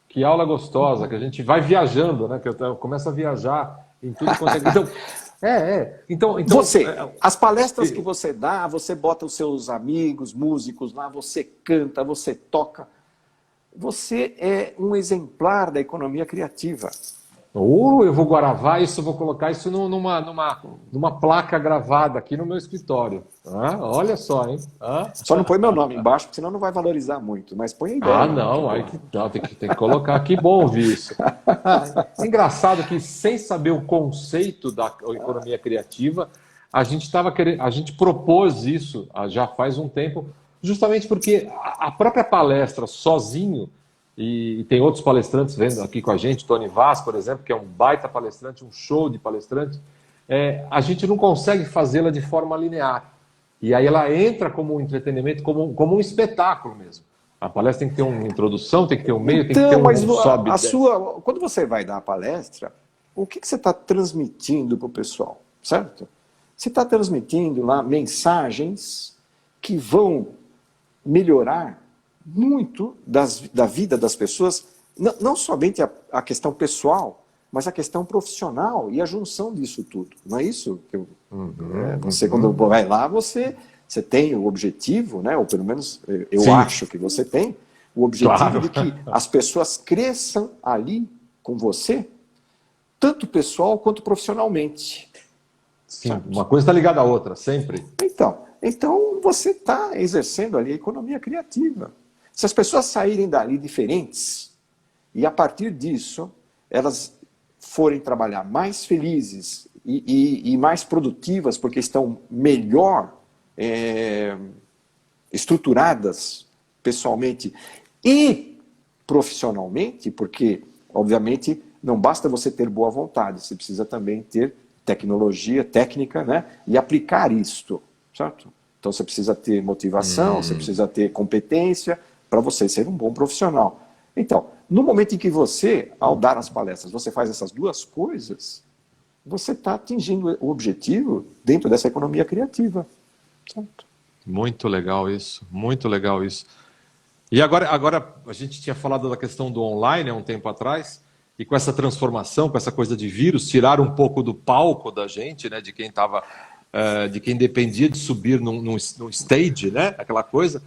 Que aula gostosa, que a gente vai viajando, né? Que eu começo a viajar em tudo quanto é. Então, as palestras que você dá, você bota os seus amigos, músicos lá, você canta, você toca. Você é um exemplar da economia criativa. Eu vou gravar isso, vou colocar isso numa placa gravada aqui no meu escritório. Olha só, hein? Só não põe meu nome embaixo, porque senão não vai valorizar muito. Mas põe a ideia. Não, aí tem que colocar. Que bom ouvir isso. É engraçado que, sem saber o conceito da economia criativa, a gente propôs isso já faz um tempo, justamente porque a própria palestra sozinho. E tem outros palestrantes vendo aqui com a gente, Tony Vaz, por exemplo, que é um baita palestrante, um show de palestrante. A gente não consegue fazê-la de forma linear. E aí ela entra como um entretenimento, como um espetáculo mesmo. A palestra tem que ter uma introdução, tem que ter um meio, tem que ter um sobe. Quando você vai dar a palestra, o que você está transmitindo para o pessoal, certo? Você está transmitindo lá mensagens que vão melhorar muito da vida das pessoas, não somente a questão pessoal, mas a questão profissional e a junção disso tudo. Não é isso? Você, quando vai lá, você tem o objetivo, né? Ou pelo menos eu acho que você tem, o objetivo de que as pessoas cresçam ali com você, tanto pessoal quanto profissionalmente. Sim, uma coisa está ligada à outra, sempre. Então você está exercendo ali a economia criativa. Se as pessoas saírem dali diferentes, e a partir disso, elas forem trabalhar mais felizes e mais produtivas, porque estão melhor estruturadas pessoalmente e profissionalmente, porque, obviamente, não basta você ter boa vontade, você precisa também ter tecnologia, técnica, né? E aplicar isto, certo? Então você precisa ter motivação, você precisa ter competência, para você ser um bom profissional. Então, no momento em que você, ao dar as palestras, você faz essas duas coisas, você está atingindo o objetivo dentro dessa economia criativa. Certo? Muito legal isso, muito legal isso. E agora a gente tinha falado da questão do online há um tempo atrás, e com essa transformação, com essa coisa de vírus, tiraram um pouco do palco da gente, né, de quem dependia de subir num stage, né, aquela coisa.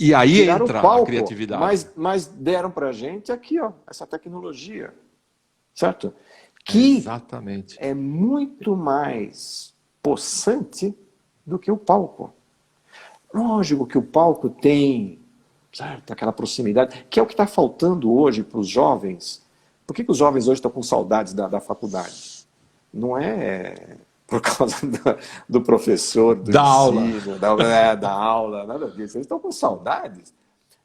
E aí entra a criatividade. Mas deram para a gente aqui, essa tecnologia, certo? Que exatamente. É muito mais possante do que o palco. Lógico que o palco tem, certo, aquela proximidade, que é o que está faltando hoje para os jovens. Por que os jovens hoje estão com saudades da faculdade? Não é por causa do professor, do ensino, da aula, nada disso. Eles estão com saudades.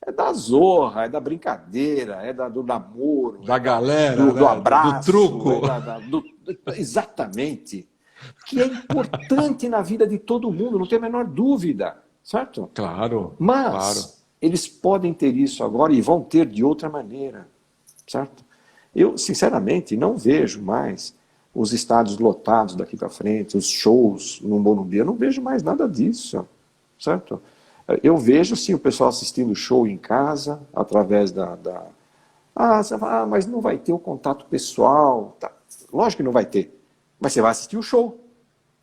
É da zorra, é da brincadeira, é do namoro. Da galera, do abraço. Do truco. Exatamente. Que é importante na vida de todo mundo, não tem a menor dúvida. Certo? Claro. Mas eles podem ter isso agora e vão ter de outra maneira. Certo? Eu, sinceramente, não vejo mais os estádios lotados daqui para frente, os shows no Morumbi, eu não vejo mais nada disso, certo? Eu vejo, sim, o pessoal assistindo o show em casa, através você fala, mas não vai ter o contato pessoal. Tá. Lógico que não vai ter, mas você vai assistir o show.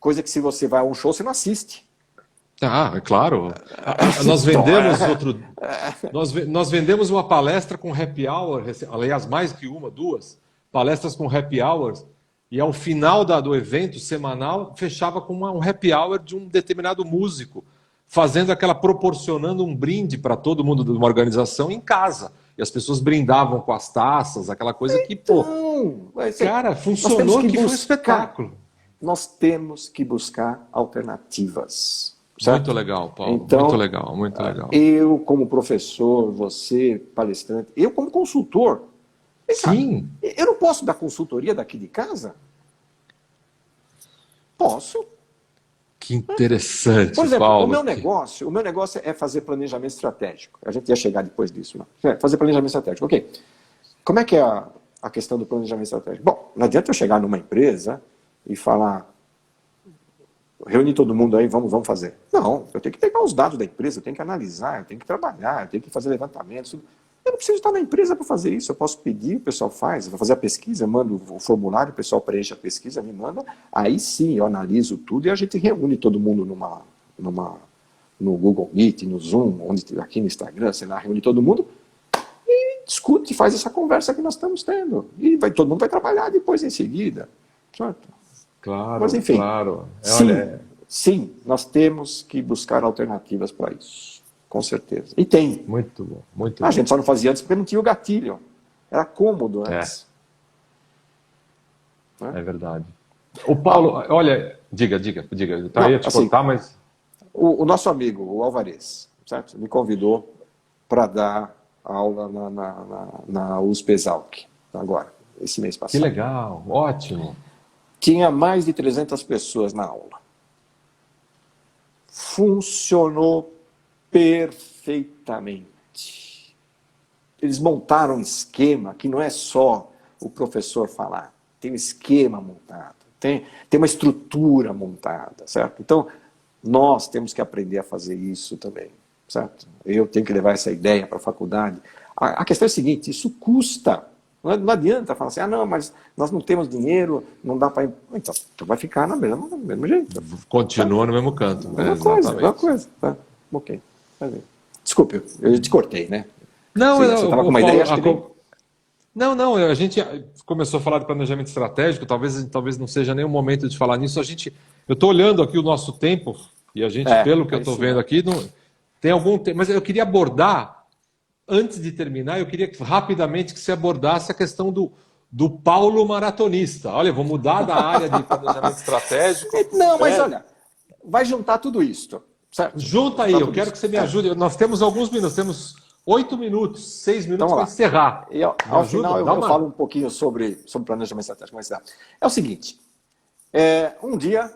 Coisa que se você vai a um show, você não assiste. É claro. Nós vendemos uma palestra com happy hour, aliás, mais que uma, duas palestras com happy hours, e ao final do evento semanal, fechava com um happy hour de um determinado músico, proporcionando um brinde para todo mundo de uma organização em casa. e as pessoas brindavam com as taças, aquela coisa que, pô, cara, funcionou, que foi um espetáculo. Nós temos que buscar alternativas. Certo? Muito legal, Paulo. Então, muito legal, muito legal. Eu, como professor, você, palestrante, eu, como consultor, sim. Eu não posso dar consultoria daqui de casa? Posso. Que interessante, por exemplo, Paulo. O meu negócio é fazer planejamento estratégico. A gente ia chegar depois disso. Não? Fazer planejamento estratégico. Ok. Como é que é a questão do planejamento estratégico? Bom, não adianta eu chegar numa empresa e falar, reunir todo mundo aí, vamos fazer. Não, eu tenho que pegar os dados da empresa, eu tenho que analisar, eu tenho que trabalhar, eu tenho que fazer levantamentos. Eu não preciso estar na empresa para fazer isso, eu posso pedir, o pessoal faz, eu vou fazer a pesquisa, eu mando o formulário, o pessoal preenche a pesquisa, me manda, aí sim eu analiso tudo e a gente reúne todo mundo no Google Meet, no Zoom, aqui no Instagram, sei lá, reúne todo mundo e discute, faz essa conversa que nós estamos tendo. E todo mundo vai trabalhar depois em seguida, certo? Claro, mas enfim, claro. Sim, nós temos que buscar alternativas para isso. Com certeza. E tem. Muito bom, muito bom. A gente só não fazia antes porque não tinha o gatilho. Era cômodo antes. É verdade. O Paulo, olha, diga. Eu ia te contar, mas... O nosso amigo, o Alvarez, certo? Me convidou para dar aula na USP Exalc, agora, esse mês passado. Que legal, ótimo. Tinha mais de 300 pessoas na aula. Funcionou perfeitamente. Eles montaram um esquema que não é só o professor falar, tem um esquema montado, tem uma estrutura montada, certo? Então, nós temos que aprender a fazer isso também, certo? Eu tenho que levar essa ideia para a faculdade. A questão é a seguinte, isso custa. Não adianta falar assim, não, mas nós não temos dinheiro, não dá para... Então, vai ficar do mesmo jeito. Continua no mesmo canto. Mesma coisa. Tá? Ok. Desculpe, eu te cortei, né? Você estava com uma ideia? Não, a gente começou a falar de planejamento estratégico, talvez não seja nem o momento de falar nisso. Eu estou olhando aqui o nosso tempo, e a gente, pelo que eu estou vendo aqui, tem algum tempo, mas eu queria abordar, antes de terminar, eu queria rapidamente que você abordasse a questão do Paulo maratonista. Olha, eu vou mudar da área de planejamento estratégico. Não, mas olha, vai juntar tudo isso. Certo? Junta aí, eu quero que você me ajude. Nós temos alguns minutos, temos 8 minutos, 6 minutos para encerrar. E ao final eu falo um pouquinho sobre planejamento estratégico. É o seguinte, um dia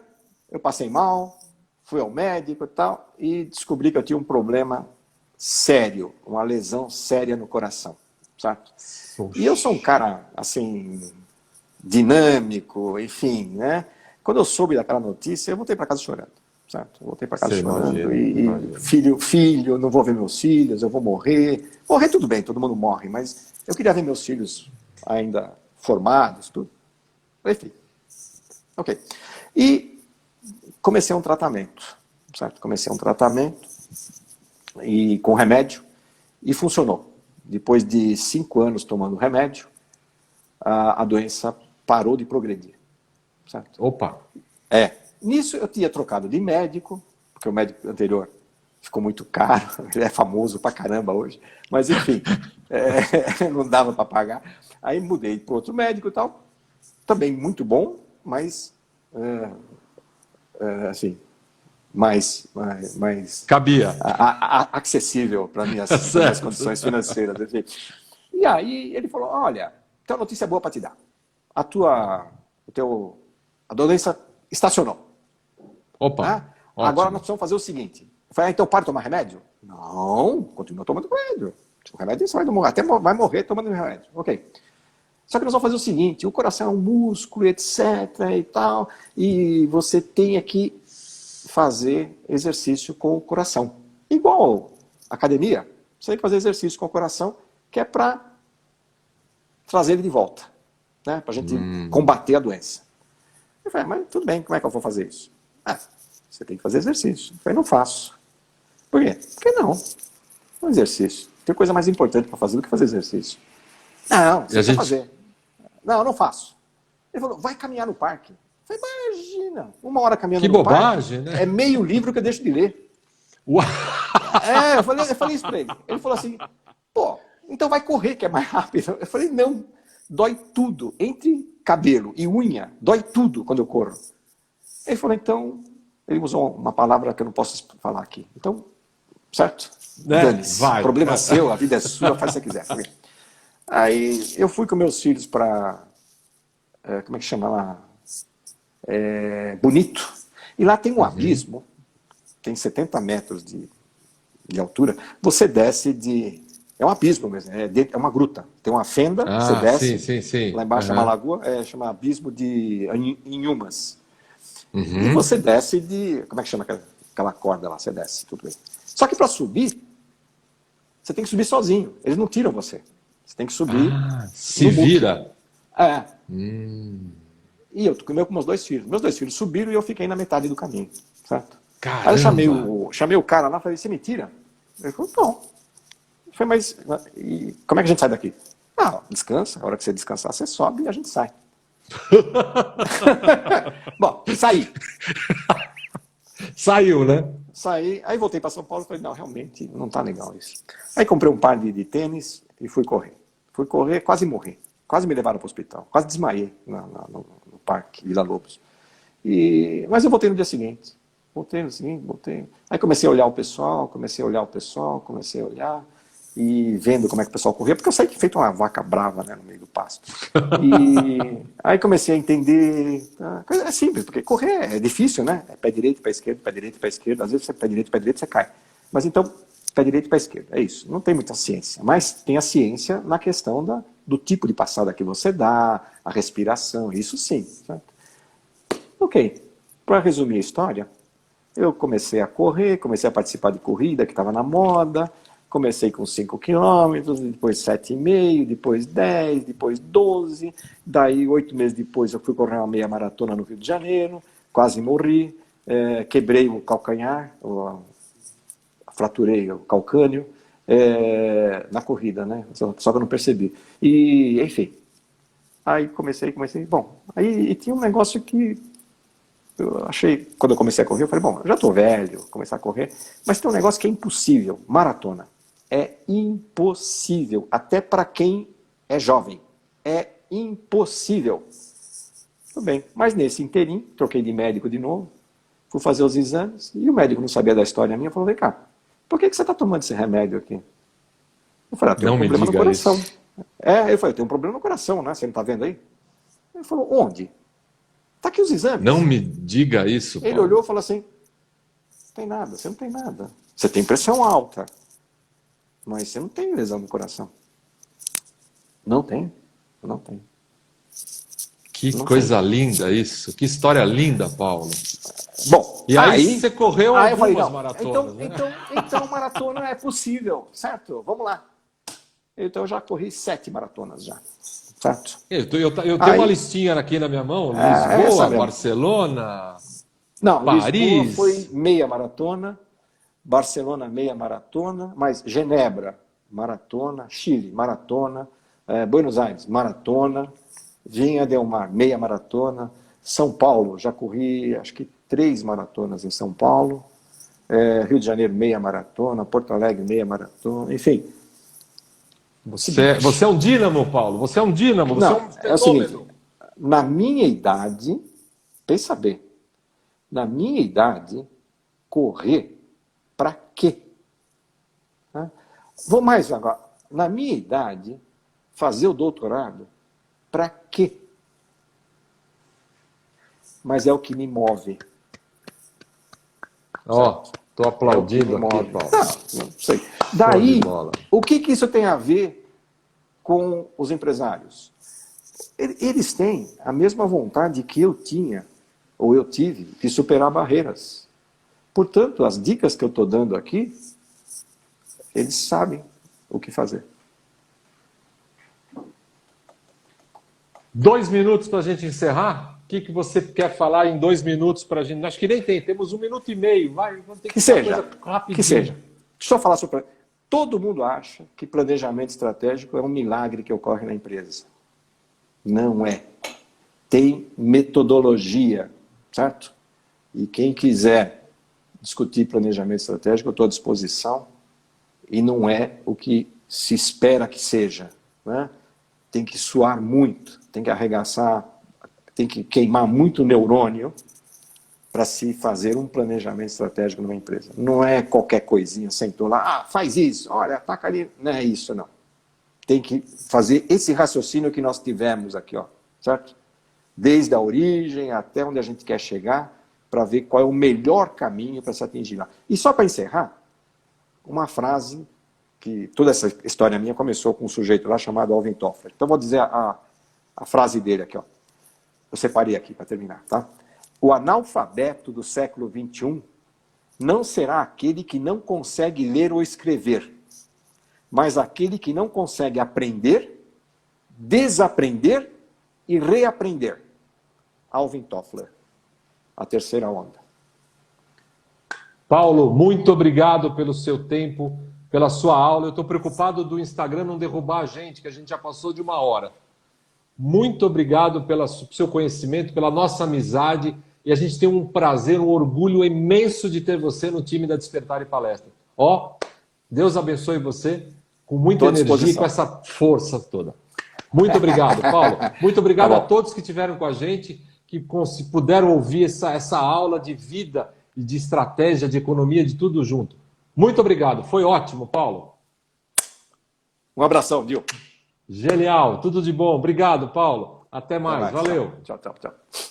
eu passei mal, fui ao médico e tal, e descobri que eu tinha um problema sério, uma lesão séria no coração, certo? E eu sou um cara, assim, dinâmico, enfim, né? Quando eu soube daquela notícia, eu voltei para casa chorando. Certo? Voltei para casa chorando filho, não vou ver meus filhos, eu vou morrer. Morrer tudo bem, todo mundo morre, mas eu queria ver meus filhos ainda formados, tudo. Enfim. Ok. E comecei um tratamento, certo? Comecei um tratamento e com remédio e funcionou. Depois de 5 anos tomando remédio, a doença parou de progredir. Certo? Opa! Nisso eu tinha trocado de médico, porque o médico anterior ficou muito caro, ele é famoso pra caramba hoje, mas enfim, não dava para pagar. Aí mudei para outro médico e tal, também muito bom, mas assim, mais cabia, acessível para minhas condições financeiras. Enfim. E aí ele falou, olha, tem uma notícia boa para te dar. A doença estacionou. Opa! Agora nós precisamos fazer o seguinte. Eu falei, então para de tomar remédio? Não, continua tomando remédio. O remédio você vai morrer, até vai morrer tomando remédio. Ok. Só que nós vamos fazer o seguinte, o coração é um músculo, etc. e tal, e você tem que fazer exercício com o coração. Igual academia, você tem que fazer exercício com o coração, que é para trazer ele de volta, né? Para a gente combater a doença. Eu falei, mas tudo bem, como é que eu vou fazer isso? Você tem que fazer exercício. Eu falei, não faço. Por quê? Porque não. Um exercício. Tem coisa mais importante para fazer do que fazer exercício. Não, você quer fazer. Não, eu não faço. Ele falou, vai caminhar no parque. Eu falei, imagina, 1 hora caminhando no parque. Que bobagem, né? É meio livro que eu deixo de ler. Uau. Eu falei isso para ele. Ele falou assim, então vai correr, que é mais rápido. Eu falei, não, dói tudo. Entre cabelo e unha, dói tudo quando eu corro. Ele falou, então, ele usou uma palavra que eu não posso falar aqui. Então, certo? Dane-se. O problema é seu, a vida é sua, faz o que você quiser. Aí eu fui com meus filhos para, como é que chama lá? Bonito. E lá tem um abismo, tem 70 metros de altura. Você desce de... É um abismo mesmo, é uma gruta. Tem uma fenda, você desce. Sim. Lá embaixo é uma lagoa, chama abismo de Inhumas. E você desce de... Como é que chama aquela corda lá? Você desce, tudo bem. Só que para subir, você tem que subir sozinho. Eles não tiram você. Você tem que subir. Se vira. E eu com meus 2 filhos. Meus 2 filhos subiram e eu fiquei na metade do caminho. Certo? Caramba. Aí eu chamei o cara lá e falei, você me tira? Ele falou, não. Eu falei, mas como é que a gente sai daqui? Descansa. A hora que você descansar, você sobe e a gente sai. Bom, saí. Saiu, né? Saí, aí voltei para São Paulo e falei, não, realmente não tá legal isso. Aí comprei um par de tênis e fui correr. Fui correr, quase morri. Quase me levaram para o hospital. Quase desmaiei no parque Vila Lobos. Mas eu voltei no dia seguinte. Voltei. Aí comecei a olhar o pessoal, comecei a olhar e vendo como é que o pessoal corria, porque eu saí feito uma vaca brava, né, no meio do pasto. E aí comecei a entender, coisa é simples, porque correr é difícil, né? É pé direito, pé esquerdo, pé direito, pé esquerdo, às vezes você pé direito, você cai. Mas então, pé direito, pé esquerdo, é isso. Não tem muita ciência, mas tem a ciência na questão do tipo de passada que você dá, a respiração, isso sim. Certo? Ok, para resumir a história, eu comecei a correr, comecei a participar de corrida que estava na moda, comecei com 5 quilômetros, depois 7,5, depois 10, depois 12, daí 8 meses depois eu fui correr uma meia maratona no Rio de Janeiro, quase morri, quebrei o calcanhar, fraturei o calcânio na corrida, né? Só que eu não percebi. E, enfim, aí comecei, bom, aí tinha um negócio que eu achei, quando eu comecei a correr, eu falei, bom, eu já estou velho, vou começar a correr, mas tem um negócio que é impossível, maratona. É impossível, até para quem é jovem. É impossível. Tudo bem, mas nesse inteirinho, troquei de médico de novo, fui fazer os exames, e o médico não sabia da história minha, falou, vem cá, por que você está tomando esse remédio aqui? Eu falei, tem um problema no coração. Isso. Eu falei, tem um problema no coração, né? Você não está vendo aí? Ele falou, onde? Está aqui os exames. Não me diga isso, Paulo. Ele olhou e falou assim, não tem nada, você não tem nada. Você tem pressão alta, mas você não tem lesão no coração. Não tem. Que coisa linda isso. Que história linda, Paulo. Bom, e aí você correu algumas maratonas, né? Então maratona é possível, certo? Vamos lá. Então eu já corri 7 maratonas já. Certo? Eu tenho uma listinha aqui na minha mão. Lisboa, Barcelona, não, Paris. Lisboa foi meia maratona, Barcelona meia maratona, mas Genebra, maratona, Chile, maratona, Buenos Aires, maratona, Vinha del Mar, meia maratona, São Paulo, já corri acho que 3 maratonas em São Paulo, Rio de Janeiro, meia maratona, Porto Alegre, meia maratona, enfim. Você é um dínamo, Paulo. Você é um dínamo. Você não, é um fenômeno. É o seguinte, na minha idade, pensa bem, na minha idade, correr para quê? Vou mais agora. Na minha idade, fazer o doutorado, para quê? Mas é o que me move. Estou aplaudindo aqui, Paulo. Não sei. Daí, o que isso tem a ver com os empresários? Eles têm a mesma vontade que eu tinha, ou eu tive, de superar barreiras. Portanto, as dicas que eu estou dando aqui, eles sabem o que fazer. 2 minutos para a gente encerrar? O que você quer falar em 2 minutos para a gente? Acho que nem tem, temos 1 minuto e meio. Vamos ter que seja. Deixa eu falar sobre... Todo mundo acha que planejamento estratégico é um milagre que ocorre na empresa. Não é. Tem metodologia, certo? E quem quiser discutir planejamento estratégico, eu estou à disposição. E não é o que se espera que seja, né? Tem que suar muito, tem que arregaçar, tem que queimar muito neurônio para se fazer um planejamento estratégico numa empresa. Não é qualquer coisinha, sentou lá, faz isso, olha, ataca ali. Não é isso, não. Tem que fazer esse raciocínio que nós tivemos aqui, ó, certo? Desde a origem até onde a gente quer chegar, para ver qual é o melhor caminho para se atingir lá. E só para encerrar, uma frase que toda essa história minha começou com um sujeito lá chamado Alvin Toffler. Então vou dizer a frase dele aqui, ó. Eu separei aqui para terminar, tá? O analfabeto do século XXI não será aquele que não consegue ler ou escrever, mas aquele que não consegue aprender, desaprender e reaprender. Alvin Toffler, a terceira onda. Paulo, muito obrigado pelo seu tempo, pela sua aula. Eu estou preocupado do Instagram não derrubar a gente, que a gente já passou de 1 hora. Muito obrigado pelo seu conhecimento, pela nossa amizade. E a gente tem um prazer, um orgulho imenso de ter você no time da Despertar e Palestra. Ó, Deus abençoe você com muita energia e com essa força toda. Muito obrigado, Paulo. Muito obrigado a todos que estiveram com a gente, que puderam ouvir essa aula de vida e de estratégia, de economia, de tudo junto. Muito obrigado. Foi ótimo, Paulo. Um abração, Dil. Genial. Tudo de bom. Obrigado, Paulo. Até mais. Valeu. Tchau, tchau, tchau.